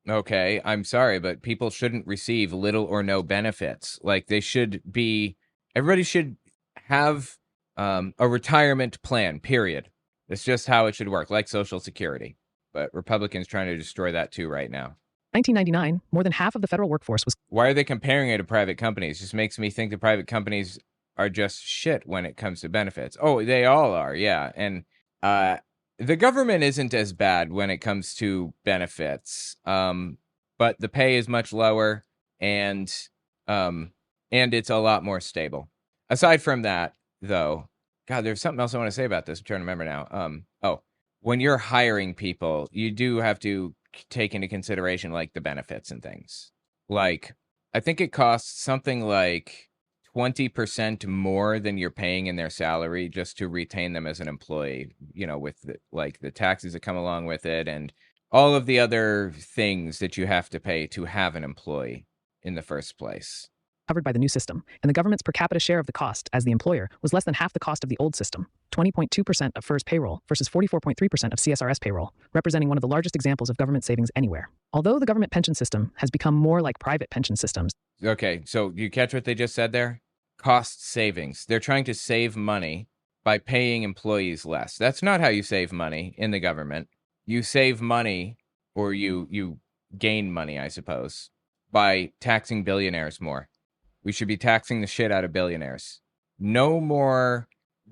Okay, I'm sorry, but people shouldn't receive little or no benefits. Like everybody should have a retirement plan, period. It's just how it should work, like Social Security. But Republicans trying to destroy that too right now. 1999, more than half of the federal workforce was Why are they comparing it to private companies? Just makes me think the private companies are just shit when it comes to benefits. Oh, they all are, yeah. And uh, the government isn't as bad when it comes to benefits, but the pay is much lower, and um, and it's a lot more stable. Aside from that, though, God, there's something else I want to say about this. I'm trying to remember now. When you're hiring people, you do have to take into consideration like the benefits and things. Like, I think it costs something like 20% more than you're paying in their salary just to retain them as an employee, with the taxes that come along with it and all of the other things that you have to pay to have an employee in the first place. covered by the new system, and the government's per capita share of the cost as the employer was less than half the cost of the old system, 20.2% of FERS payroll versus 44.3% of CSRS payroll, representing one of the largest examples of government savings anywhere. Although the government pension system has become more like private pension systems. Okay, so you catch what they just said there? Cost savings. They're trying to save money by paying employees less. That's not how you save money in the government. You save money, or you gain money, I suppose, by taxing billionaires more. We should be taxing the shit out of billionaires. No more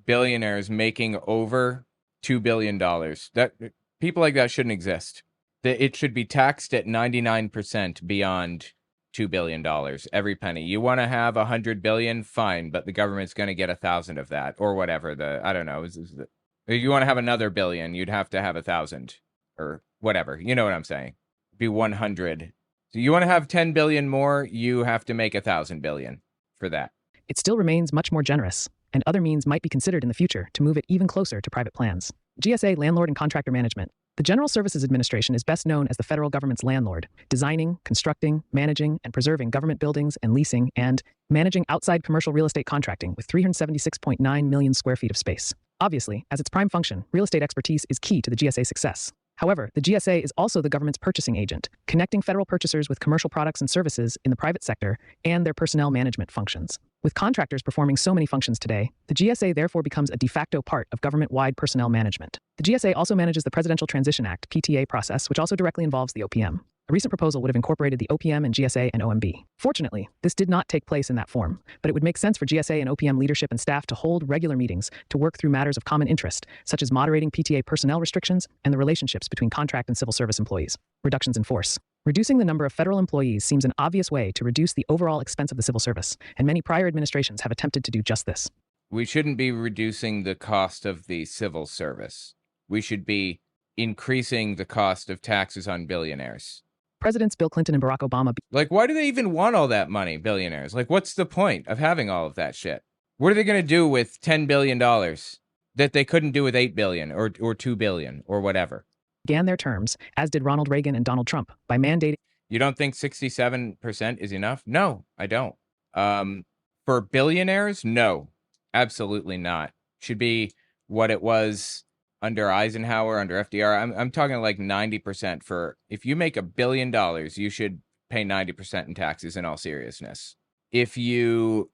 billionaires making over $2 billion. That people like that shouldn't exist. It should be taxed at 99% beyond $2 billion, every penny. You want to have 100 billion, fine, but the government's going to get 1,000 of that, or whatever. I don't know. If you want to have another billion, you'd have to have 1,000 or whatever. You know what I'm saying? Be 100. So you want to have 10 billion more, you have to make 1,000 billion for that. It still remains much more generous, and other means might be considered in the future to move it even closer to private plans. GSA, Landlord and Contractor Management. The General Services Administration is best known as the federal government's landlord, designing, constructing, managing, and preserving government buildings and leasing and managing outside commercial real estate contracting with 376.9 million square feet of space. Obviously, as its prime function, real estate expertise is key to the GSA success. However, the GSA is also the government's purchasing agent, connecting federal purchasers with commercial products and services in the private sector and their personnel management functions. With contractors performing so many functions today, the GSA therefore becomes a de facto part of government-wide personnel management. The GSA also manages the Presidential Transition Act (PTA) process, which also directly involves the OPM. A recent proposal would have incorporated the OPM and GSA and OMB. Fortunately, this did not take place in that form, but it would make sense for GSA and OPM leadership and staff to hold regular meetings to work through matters of common interest, such as moderating PTA personnel restrictions and the relationships between contract and civil service employees. Reductions in force. Reducing the number of federal employees seems an obvious way to reduce the overall expense of the civil service, and many prior administrations have attempted to do just this. We shouldn't be reducing the cost of the civil service. We should be increasing the cost of taxes on billionaires. Presidents Bill Clinton and Barack Obama. Like, why do they even want all that money, billionaires? Like, what's the point of having all of that shit? What are they going to do with $10 billion that they couldn't do with $8 billion or $2 billion or whatever? Began their terms, as did Ronald Reagan and Donald Trump, by mandating. You don't think 67% is enough? No, I don't. For billionaires, no, absolutely not. Should be what it was under Eisenhower, under FDR. I'm talking like 90% for if you make $1 billion, you should pay 90% in taxes in all seriousness. If you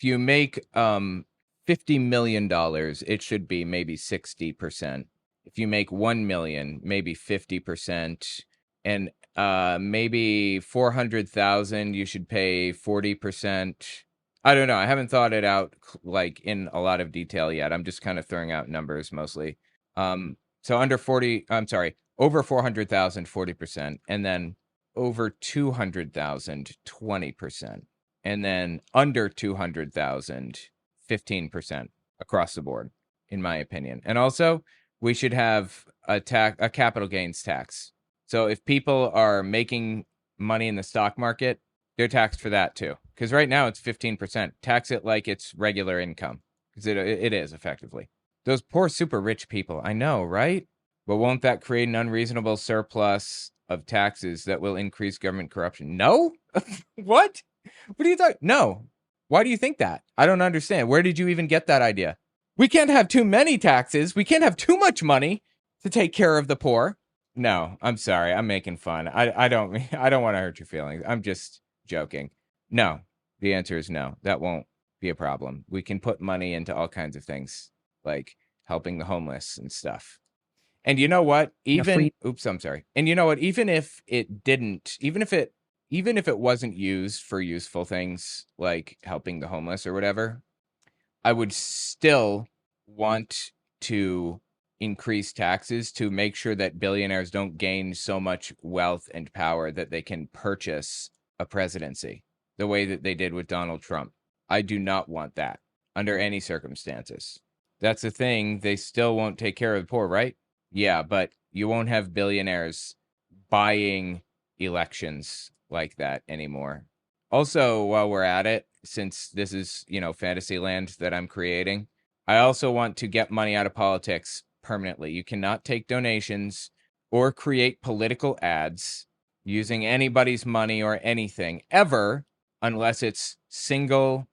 make $50 million, it should be maybe 60%. If you make 1 million, maybe 50%, and maybe 400,000, you should pay 40%. I don't know. I haven't thought it out like in a lot of detail yet. I'm just kind of throwing out numbers mostly. So over 400,000, 40%, and then over 200,000, 20%, and then under 200,000, 15% across the board, in my opinion. And also, we should have a capital gains tax. So if people are making money in the stock market, they're taxed for that too. Because right now it's 15%. Tax it like it's regular income, because it is effectively. Those poor super rich people, I know, right? But won't that create an unreasonable surplus of taxes that will increase government corruption? No? What? What are you talking? No. Why do you think that? I don't understand. Where did you even get that idea? We can't have too many taxes. We can't have too much money to take care of the poor. No, I'm sorry. I'm making fun. I don't I don't want to hurt your feelings. I'm just joking. No, the answer is no. That won't be a problem. We can put money into all kinds of things, like helping the homeless and stuff. And you know what? A free Oops, I'm sorry. And you know what? Even if it didn't, even if it wasn't used for useful things like helping the homeless or whatever, I would still want to increase taxes to make sure that billionaires don't gain so much wealth and power that they can purchase a presidency the way that they did with Donald Trump. I do not want that under any circumstances. That's the thing. They still won't take care of the poor, right? Yeah, but you won't have billionaires buying elections like that anymore. Also, while we're at it, since this is, fantasy land that I'm creating, I also want to get money out of politics permanently. You cannot take donations or create political ads using anybody's money or anything ever unless it's single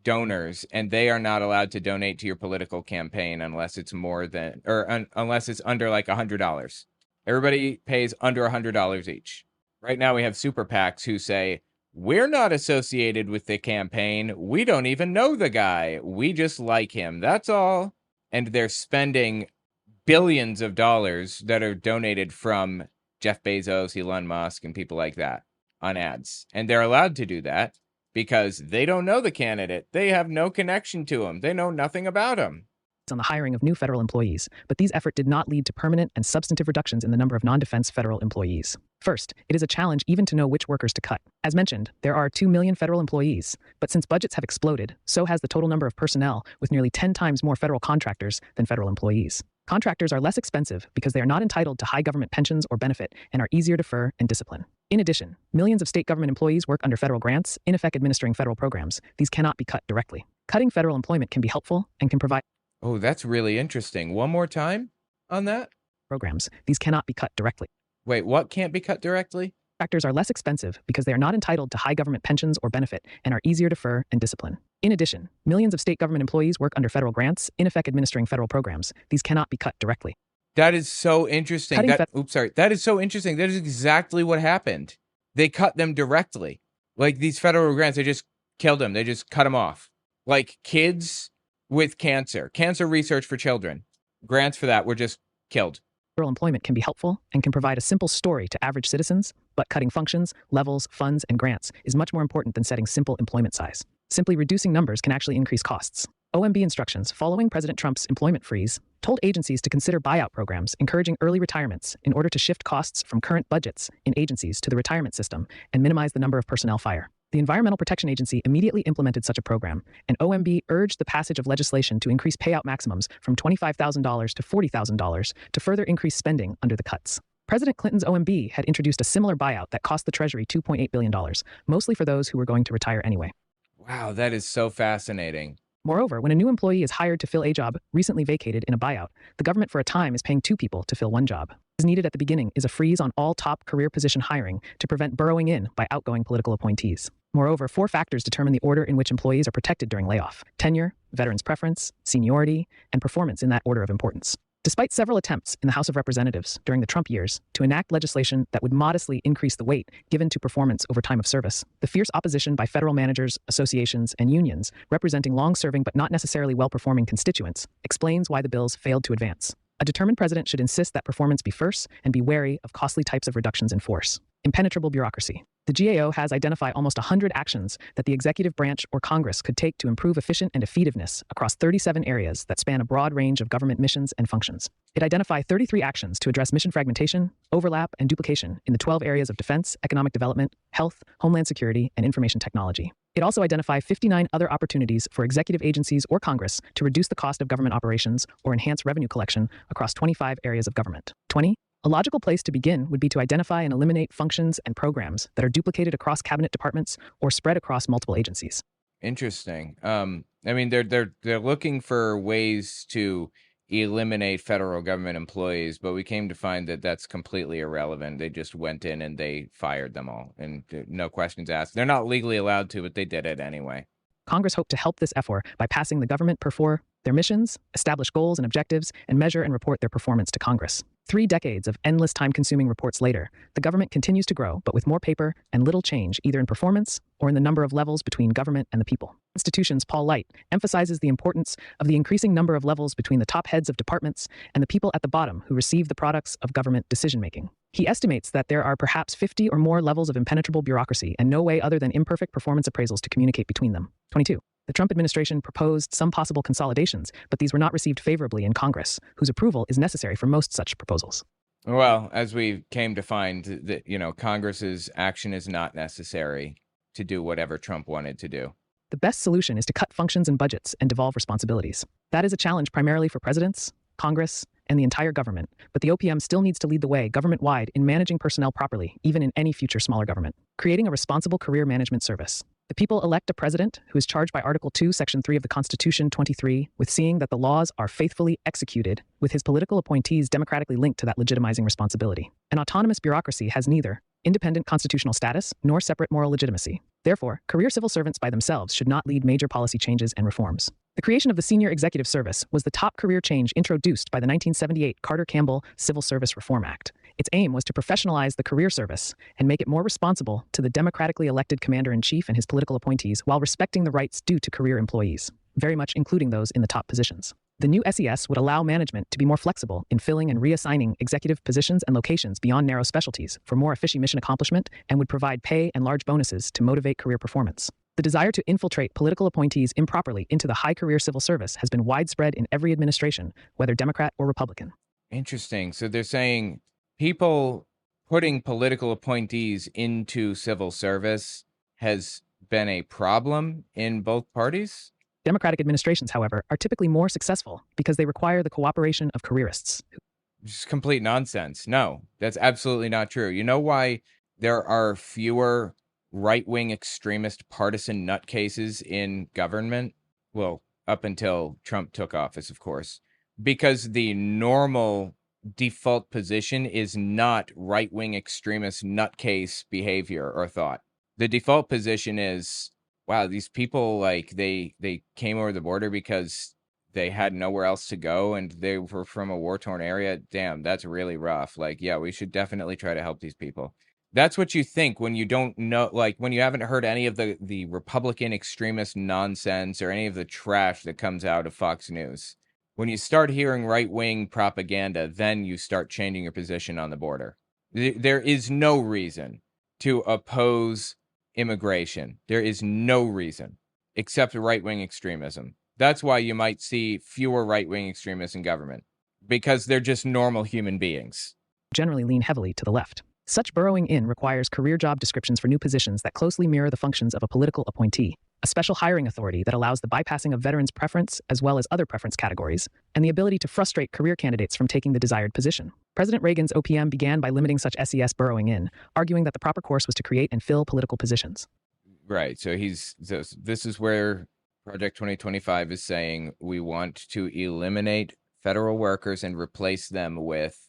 donors, and they are not allowed to donate to your political campaign unless it's more than unless it's under like $100. Everybody pays under $100 each. Right now we have super PACs who say, we're not associated with the campaign. We don't even know the guy. We just like him. That's all. And they're spending billions of dollars that are donated from Jeff Bezos, Elon Musk, and people like that on ads. And they're allowed to do that because they don't know the candidate. They have no connection to him. They know nothing about him. On the hiring of new federal employees, but these efforts did not lead to permanent and substantive reductions in the number of non-defense federal employees. First, it is a challenge even to know which workers to cut. As mentioned, there are 2 million federal employees, but since budgets have exploded, so has the total number of personnel, with nearly 10 times more federal contractors than federal employees. Contractors are less expensive because they are not entitled to high government pensions or benefit and are easier to defer and discipline. In addition, millions of state government employees work under federal grants, in effect administering federal programs. These cannot be cut directly. Cutting federal employment can be helpful and can provide Oh, that's really interesting. One more time on that? programs. These cannot be cut directly. Wait, what can't be cut directly? Contractors are less expensive because they are not entitled to high government pensions or benefit and are easier to defer and discipline. In addition, millions of state government employees work under federal grants, in effect administering federal programs. These cannot be cut directly. That is so interesting. That is so interesting. That is exactly what happened. They cut them directly. Like these federal grants, they just killed them. They just cut them off. Like kids with cancer research for children. Grants for that were just killed. Federal employment can be helpful and can provide a simple story to average citizens, but cutting functions, levels, funds, and grants is much more important than setting simple employment size. Simply reducing numbers can actually increase costs. OMB instructions following President Trump's employment freeze told agencies to consider buyout programs encouraging early retirements in order to shift costs from current budgets in agencies to the retirement system and minimize the number of personnel fire. The Environmental Protection Agency immediately implemented such a program, and OMB urged the passage of legislation to increase payout maximums from $25,000 to $40,000 to further increase spending under the cuts. President Clinton's OMB had introduced a similar buyout that cost the Treasury $2.8 billion, mostly for those who were going to retire anyway. Wow, that is so fascinating. Moreover, when a new employee is hired to fill a job recently vacated in a buyout, the government for a time is paying 2 people to fill 1 job. What is needed at the beginning is a freeze on all top career position hiring to prevent burrowing in by outgoing political appointees. Moreover, 4 factors determine the order in which employees are protected during layoff: tenure, veterans' preference, seniority, and performance in that order of importance. Despite several attempts in the House of Representatives during the Trump years to enact legislation that would modestly increase the weight given to performance over time of service, the fierce opposition by federal managers, associations, and unions representing long-serving but not necessarily well-performing constituents explains why the bills failed to advance. A determined president should insist that performance be first and be wary of costly types of reductions in force. Impenetrable bureaucracy. The GAO has identified almost 100 actions that the executive branch or Congress could take to improve efficient and effectiveness across 37 areas that span a broad range of government missions and functions. It identified 33 actions to address mission fragmentation, overlap, and duplication in the 12 areas of defense, economic development, health, homeland security, and information technology. It also identified 59 other opportunities for executive agencies or Congress to reduce the cost of government operations or enhance revenue collection across 25 areas of government. 20. A logical place to begin would be to identify and eliminate functions and programs that are duplicated across cabinet departments or spread across multiple agencies. Interesting. I mean, they're looking for ways to eliminate federal government employees, but we came to find that that's completely irrelevant. They just went in and they fired them all, and no questions asked. They're not legally allowed to, but they did it anyway. Congress hoped to help this effort by passing the government perform their missions, establish goals and objectives, and measure and report their performance to Congress. 3 decades of endless time-consuming reports later, the government continues to grow, but with more paper and little change either in performance or in the number of levels between government and the people. Institutions Paul Light emphasizes the importance of the increasing number of levels between the top heads of departments and the people at the bottom who receive the products of government decision-making. He estimates that there are perhaps 50 or more levels of impenetrable bureaucracy and no way other than imperfect performance appraisals to communicate between them. 22. The Trump administration proposed some possible consolidations, but these were not received favorably in Congress, whose approval is necessary for most such proposals. Well, as we came to find that, Congress's action is not necessary to do whatever Trump wanted to do. The best solution is to cut functions and budgets and devolve responsibilities. That is a challenge primarily for presidents, Congress, and the entire government, but the OPM still needs to lead the way government-wide in managing personnel properly, even in any future smaller government. Creating a responsible career management service. The people elect a president who is charged by Article 2, Section 3 of the Constitution 23 with seeing that the laws are faithfully executed, with his political appointees democratically linked to that legitimizing responsibility. An autonomous bureaucracy has neither independent constitutional status nor separate moral legitimacy. Therefore, career civil servants by themselves should not lead major policy changes and reforms. The creation of the Senior Executive Service was the top career change introduced by the 1978 Carter-Campbell Civil Service Reform Act. Its aim was to professionalize the career service and make it more responsible to the democratically elected commander-in-chief and his political appointees while respecting the rights due to career employees, very much including those in the top positions. The new SES would allow management to be more flexible in filling and reassigning executive positions and locations beyond narrow specialties for more efficient mission accomplishment and would provide pay and large bonuses to motivate career performance. The desire to infiltrate political appointees improperly into the high career civil service has been widespread in every administration, whether Democrat or Republican. Interesting. So they're saying people putting political appointees into civil service has been a problem in both parties? Democratic administrations, however, are typically more successful because they require the cooperation of careerists. Just complete nonsense. No, that's absolutely not true. You know why there are fewer right-wing extremist partisan nutcases in government? Well, up until Trump took office, of course. Because the normal default position is not right-wing extremist nutcase behavior or thought. The default position is, wow, these people, like, they came over the border because they had nowhere else to go and they were from a war-torn area. Damn, that's really rough. Like, yeah, we should definitely try to help these people. That's what you think when you don't know, like, when you haven't heard any of the Republican extremist nonsense or any of the trash that comes out of Fox News. When you start hearing right-wing propaganda, then you start changing your position on the border. There is no reason to oppose immigration. There is no reason except right-wing extremism. That's why you might see fewer right-wing extremists in government, because they're just normal human beings. Generally lean heavily to the left. Such burrowing in requires career job descriptions for new positions that closely mirror the functions of a political appointee, a special hiring authority that allows the bypassing of veterans' preference as well as other preference categories, and the ability to frustrate career candidates from taking the desired position. President Reagan's OPM began by limiting such SES burrowing in, arguing that the proper course was to create and fill political positions. Right. So this is where Project 2025 is saying we want to eliminate federal workers and replace them with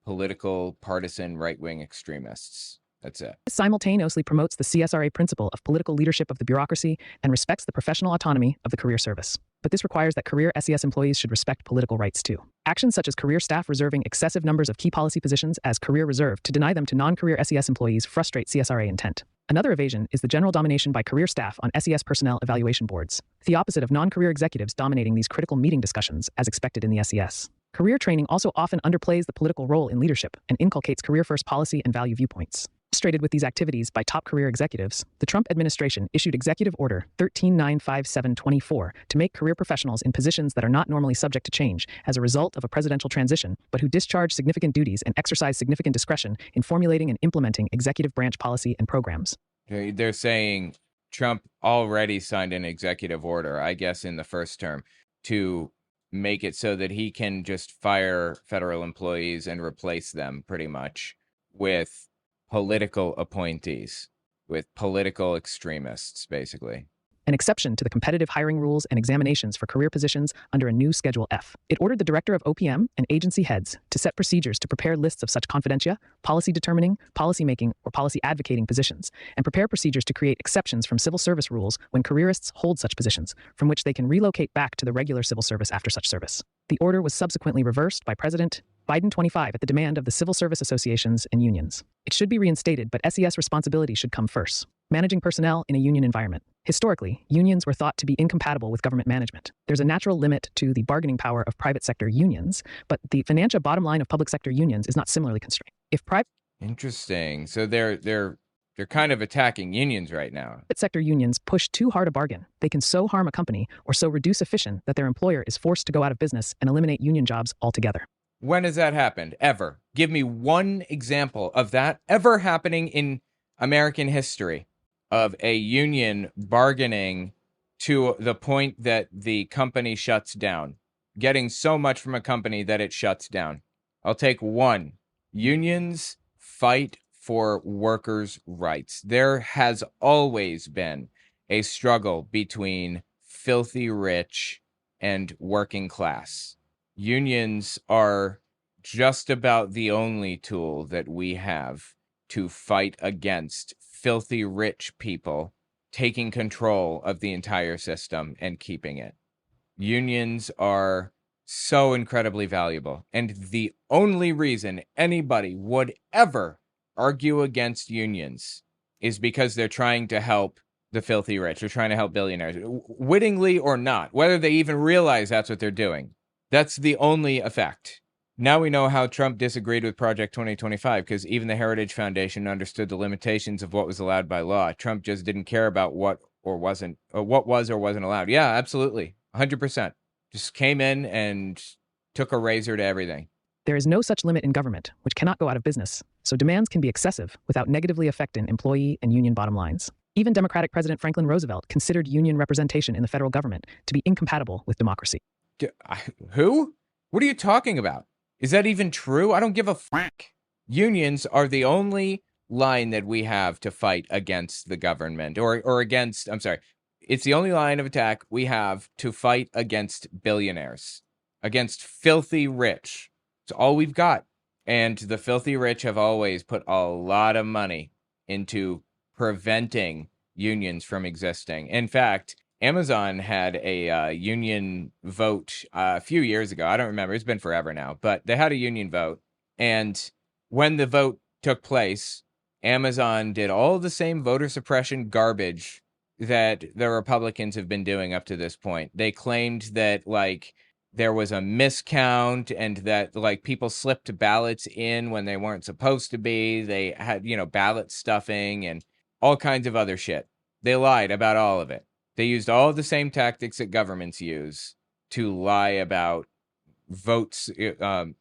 political, partisan, right-wing extremists. That's it. This simultaneously promotes the CSRA principle of political leadership of the bureaucracy and respects the professional autonomy of the career service. But this requires that career SES employees should respect political rights too. Actions such as career staff reserving excessive numbers of key policy positions as career reserve to deny them to non-career SES employees frustrate CSRA intent. Another evasion is the general domination by career staff on SES personnel evaluation boards, the opposite of non-career executives dominating these critical meeting discussions as expected in the SES. Career training also often underplays the political role in leadership and inculcates career-first policy and value viewpoints. Frustrated with these activities by top career executives, the Trump administration issued Executive Order 1395724 to make career professionals in positions that are not normally subject to change as a result of a presidential transition, but who discharge significant duties and exercise significant discretion in formulating and implementing executive branch policy and programs. They're saying Trump already signed an executive order, I guess in the first term, to make it so that he can just fire federal employees and replace them pretty much with political appointees, with political extremists, basically. An exception to the competitive hiring rules and examinations for career positions under a new Schedule F. It ordered the director of OPM and agency heads to set procedures to prepare lists of such confidential, policy determining, policy making, or policy advocating positions, and prepare procedures to create exceptions from civil service rules when careerists hold such positions, from which they can relocate back to the regular civil service after such service. The order was subsequently reversed by President Biden 25 at the demand of the civil service associations and unions. It should be reinstated, but SES responsibility should come first. Managing personnel in a union environment. Historically, unions were thought to be incompatible with government management. There's a natural limit to the bargaining power of private sector unions, but the financial bottom line of public sector unions is not similarly constrained. If private Interesting. So they're kind of attacking unions right now. sector unions push too hard a bargain, they can so harm a company or so reduce efficiency that their employer is forced to go out of business and eliminate union jobs altogether. When has that happened? Ever? Give me one example of that ever happening in American history, of a union bargaining to the point that the company shuts down, getting so much from a company that it shuts down. I'll take one. Unions fight for workers' rights. There has always been a struggle between filthy rich and working class. Unions are just about the only tool that we have to fight against filthy rich people taking control of the entire system and keeping it. Unions are so incredibly valuable. And the only reason anybody would ever argue against unions is because they're trying to help the filthy rich. They're trying to help billionaires, wittingly or not, whether they even realize that's what they're doing. That's the only effect. Now we know how Trump disagreed with Project 2025, because even the Heritage Foundation understood the limitations of what was allowed by law. Trump just didn't care about what was or wasn't allowed. Yeah, absolutely. 100%. Just came in and took a razor to everything. There is no such limit in government, which cannot go out of business, so demands can be excessive without negatively affecting employee and union bottom lines. Even Democratic President Franklin Roosevelt considered union representation in the federal government to be incompatible with democracy. Who? What are you talking about? Is that even true? I don't give a frick. Unions are the only line that we have to fight against the government or against, it's the only line of attack we have to fight against billionaires, against filthy rich. It's all we've got. And the filthy rich have always put a lot of money into preventing unions from existing. In fact, Amazon had a union vote a few years ago. I don't remember. It's been forever now. But they had a union vote. And when the vote took place, Amazon did all the same voter suppression garbage that the Republicans have been doing up to this point. They claimed that, there was a miscount and that, people slipped ballots in when they weren't supposed to be. They had, ballot stuffing and all kinds of other shit. They lied about all of it. They used all the same tactics that governments use to lie about voting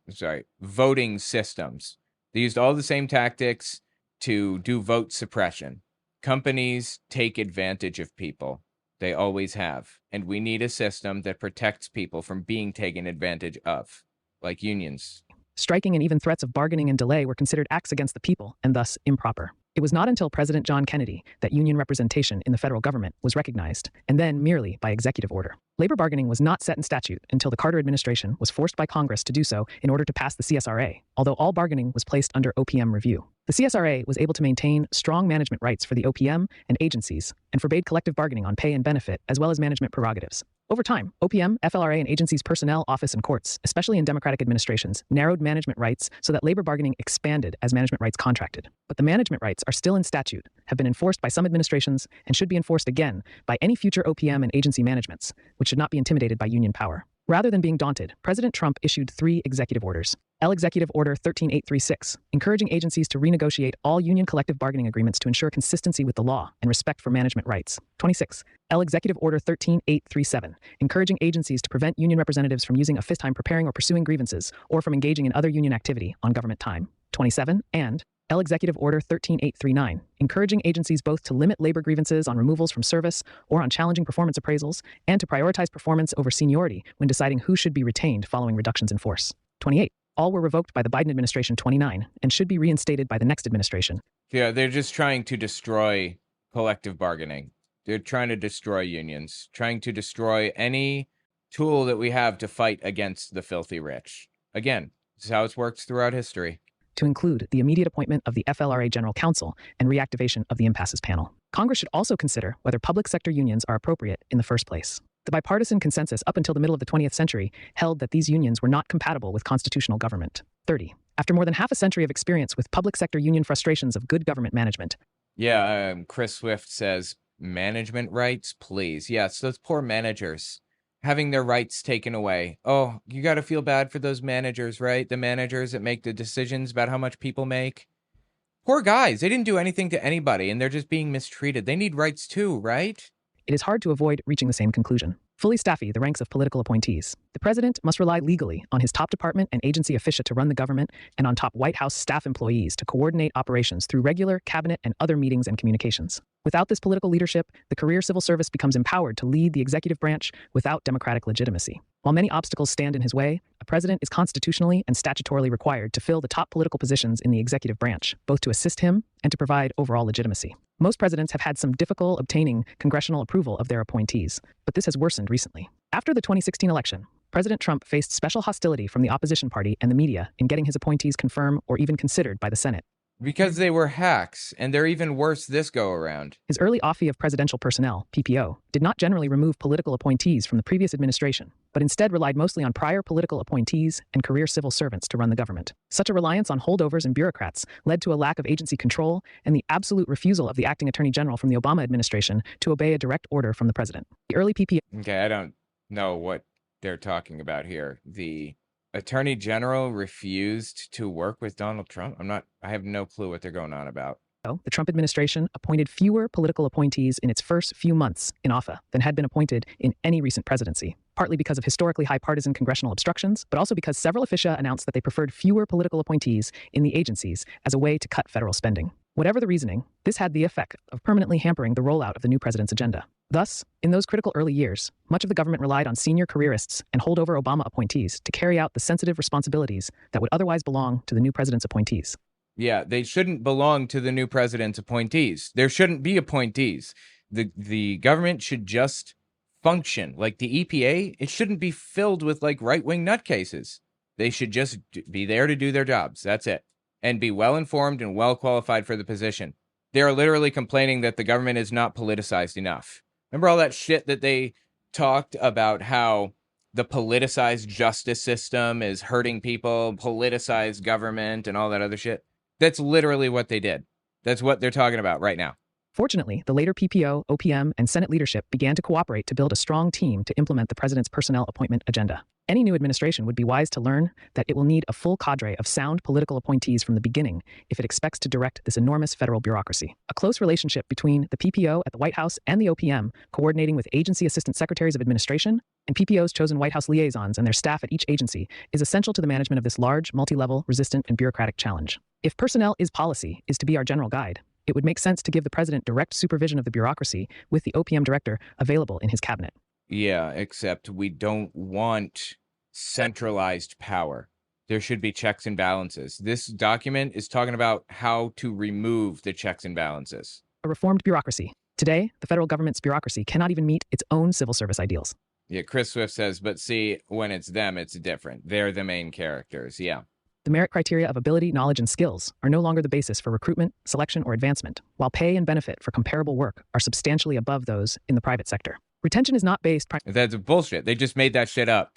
systems. They used all the same tactics to do vote suppression. Companies take advantage of people. They always have. And we need a system that protects people from being taken advantage of, like unions. Striking and even threats of bargaining and delay were considered acts against the people and thus improper. It was not until President John Kennedy that union representation in the federal government was recognized, and then merely by executive order. Labor bargaining was not set in statute until the Carter administration was forced by Congress to do so in order to pass the CSRA, although all bargaining was placed under OPM review. The CSRA was able to maintain strong management rights for the OPM and agencies, and forbade collective bargaining on pay and benefit, as well as management prerogatives. Over time, OPM, FLRA, and agencies' personnel, office, and courts, especially in Democratic administrations, narrowed management rights so that labor bargaining expanded as management rights contracted. But the management rights are still in statute, have been enforced by some administrations, and should be enforced again by any future OPM and agency managements, which should not be intimidated by union power. Rather than being daunted, President Trump issued 3 executive orders. Executive Order 13836, encouraging agencies to renegotiate all union collective bargaining agreements to ensure consistency with the law and respect for management rights. 26. Executive Order 13837, encouraging agencies to prevent union representatives from using office time preparing or pursuing grievances, or from engaging in other union activity on government time. 27. And Executive Order 13839, encouraging agencies both to limit labor grievances on removals from service or on challenging performance appraisals, and to prioritize performance over seniority when deciding who should be retained following reductions in force. 28. All were revoked by the Biden administration 29, and should be reinstated by the next administration. Yeah, they're just trying to destroy collective bargaining. They're trying to destroy unions, trying to destroy any tool that we have to fight against the filthy rich. Again, this is how it's worked throughout history. To include the immediate appointment of the FLRA General Counsel and reactivation of the impasses panel. Congress should also consider whether public sector unions are appropriate in the first place. The bipartisan consensus up until the middle of the 20th century held that these unions were not compatible with constitutional government. 30. After more than half a century of experience with public sector union frustrations of good government management. Yeah, Chris Swift says, management rights, please. Yes, those poor managers having their rights taken away. Oh, you got to feel bad for those managers, right? The managers that make the decisions about how much people make. Poor guys, they didn't do anything to anybody, and they're just being mistreated. They need rights too, right? It is hard to avoid reaching the same conclusion. Fully staffy the ranks of political appointees. The president must rely legally on his top department and agency officia to run the government and on top White House staff employees to coordinate operations through regular cabinet and other meetings and communications. Without this political leadership, the career civil service becomes empowered to lead the executive branch without democratic legitimacy. While many obstacles stand in his way, a president is constitutionally and statutorily required to fill the top political positions in the executive branch, both to assist him and to provide overall legitimacy. Most presidents have had some difficulty obtaining congressional approval of their appointees, but this has worsened recently. After the 2016 election, President Trump faced special hostility from the opposition party and the media in getting his appointees confirmed or even considered by the Senate. Because they were hacks, and they're even worse this go around. His early Office of Presidential Personnel, PPO, did not generally remove political appointees from the previous administration, but instead relied mostly on prior political appointees and career civil servants to run the government. Such a reliance on holdovers and bureaucrats led to a lack of agency control and the absolute refusal of the acting attorney general from the Obama administration to obey a direct order from the president. The early PPO... Okay, I don't know what they're talking about here. The Attorney General refused to work with Donald Trump. I have no clue what they're going on about. The Trump administration appointed fewer political appointees in its first few months in office than had been appointed in any recent presidency, partly because of historically high partisan congressional obstructions, but also because several officia announced that they preferred fewer political appointees in the agencies as a way to cut federal spending. Whatever the reasoning, this had the effect of permanently hampering the rollout of the new president's agenda. Thus, in those critical early years, much of the government relied on senior careerists and holdover Obama appointees to carry out the sensitive responsibilities that would otherwise belong to the new president's appointees. Yeah, they shouldn't belong to the new president's appointees. There shouldn't be appointees. The government should just function. Like the EPA, it shouldn't be filled with like right-wing nutcases. They should just be there to do their jobs. That's it. And be well-informed and well-qualified for the position. They're literally complaining that the government is not politicized enough. Remember all that shit that they talked about, how the politicized justice system is hurting people, politicized government, and all that other shit? That's literally what they did. That's what they're talking about right now. Fortunately, the later PPO, OPM, and Senate leadership began to cooperate to build a strong team to implement the president's personnel appointment agenda. Any new administration would be wise to learn that it will need a full cadre of sound political appointees from the beginning if it expects to direct this enormous federal bureaucracy. A close relationship between the PPO at the White House and the OPM, coordinating with agency assistant secretaries of administration, and PPO's chosen White House liaisons and their staff at each agency is essential to the management of this large, multi-level, resistant, and bureaucratic challenge. If personnel is policy is to be our general guide, it would make sense to give the president direct supervision of the bureaucracy with the OPM director available in his cabinet. Yeah, except we don't want centralized power. There should be checks and balances. This document is talking about how to remove the checks and balances. A reformed bureaucracy. Today, the federal government's bureaucracy cannot even meet its own civil service ideals. Yeah, Chris Swift says, but see, when it's them, it's different. They're the main characters, yeah. The merit criteria of ability, knowledge, and skills are no longer the basis for recruitment, selection, or advancement, while pay and benefit for comparable work are substantially above those in the private sector. Retention is not based... That's bullshit. They just made that shit up.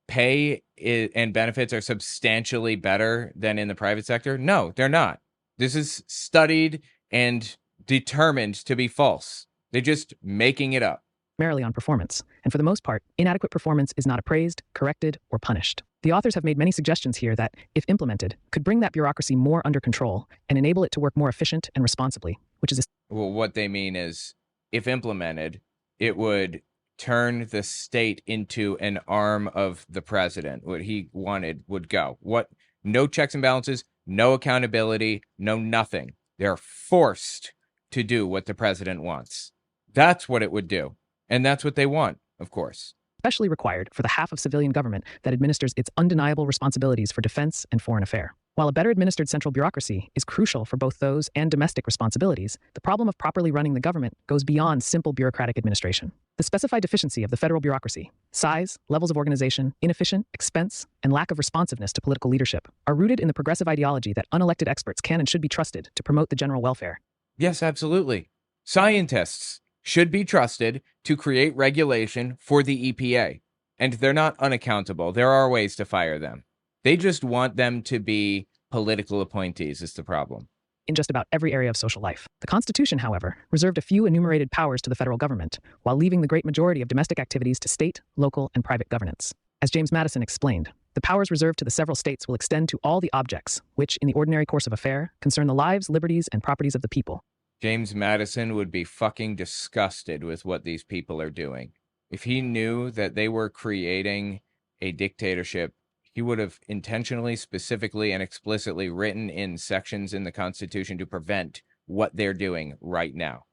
Pay and benefits are substantially better than in the private sector? No, they're not. This is studied and determined to be false. They're just making it up. Primarily on performance, and for the most part, inadequate performance is not appraised, corrected, or punished. The authors have made many suggestions here that, if implemented, could bring that bureaucracy more under control and enable it to work more efficient and responsibly, which is... Well, what they mean is, if implemented, it would turn the state into an arm of the president. What he wanted would go. What? No checks and balances, no accountability, no nothing. They're forced to do what the president wants. That's what it would do. And that's what they want, of course. Especially required for the half of civilian government that administers its undeniable responsibilities for defense and foreign affairs. While a better administered central bureaucracy is crucial for both those and domestic responsibilities, the problem of properly running the government goes beyond simple bureaucratic administration. The specified deficiency of the federal bureaucracy, size, levels of organization, inefficient, expense, and lack of responsiveness to political leadership are rooted in the progressive ideology that unelected experts can and should be trusted to promote the general welfare. Yes, absolutely. Scientists should be trusted to create regulation for the EPA. And they're not unaccountable. There are ways to fire them. They just want them to be political appointees is the problem. In just about every area of social life. The Constitution, however, reserved a few enumerated powers to the federal government, while leaving the great majority of domestic activities to state, local, and private governance. As James Madison explained, the powers reserved to the several states will extend to all the objects which, in the ordinary course of affair, concern the lives, liberties, and properties of the people. James Madison would be fucking disgusted with what these people are doing. If he knew that they were creating a dictatorship, he would have intentionally, specifically, and explicitly written in sections in the Constitution to prevent what they're doing right now.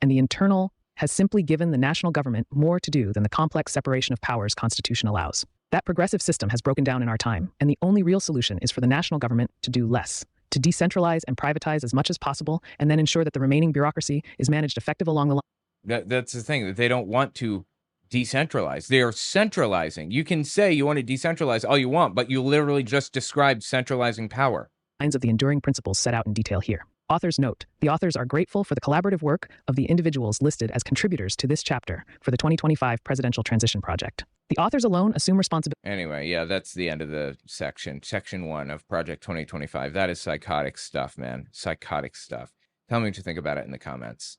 And the internal has simply given the national government more to do than the complex separation of powers Constitution allows. That progressive system has broken down in our time, and the only real solution is for the national government to do less, to decentralize and privatize as much as possible, and then ensure that the remaining bureaucracy is managed effective along the line. That's the thing, that they don't want to decentralize. They are centralizing. You can say you want to decentralize all you want, but you literally just described centralizing power. Lines of the enduring principles set out in detail here. Authors note, the authors are grateful for the collaborative work of the individuals listed as contributors to this chapter for the 2025 Presidential Transition Project. The authors alone assume responsibility. Anyway, yeah, that's the end of the section. Section 1 of Project 2025. That is psychotic stuff, man. Psychotic stuff. Tell me what you think about it in the comments.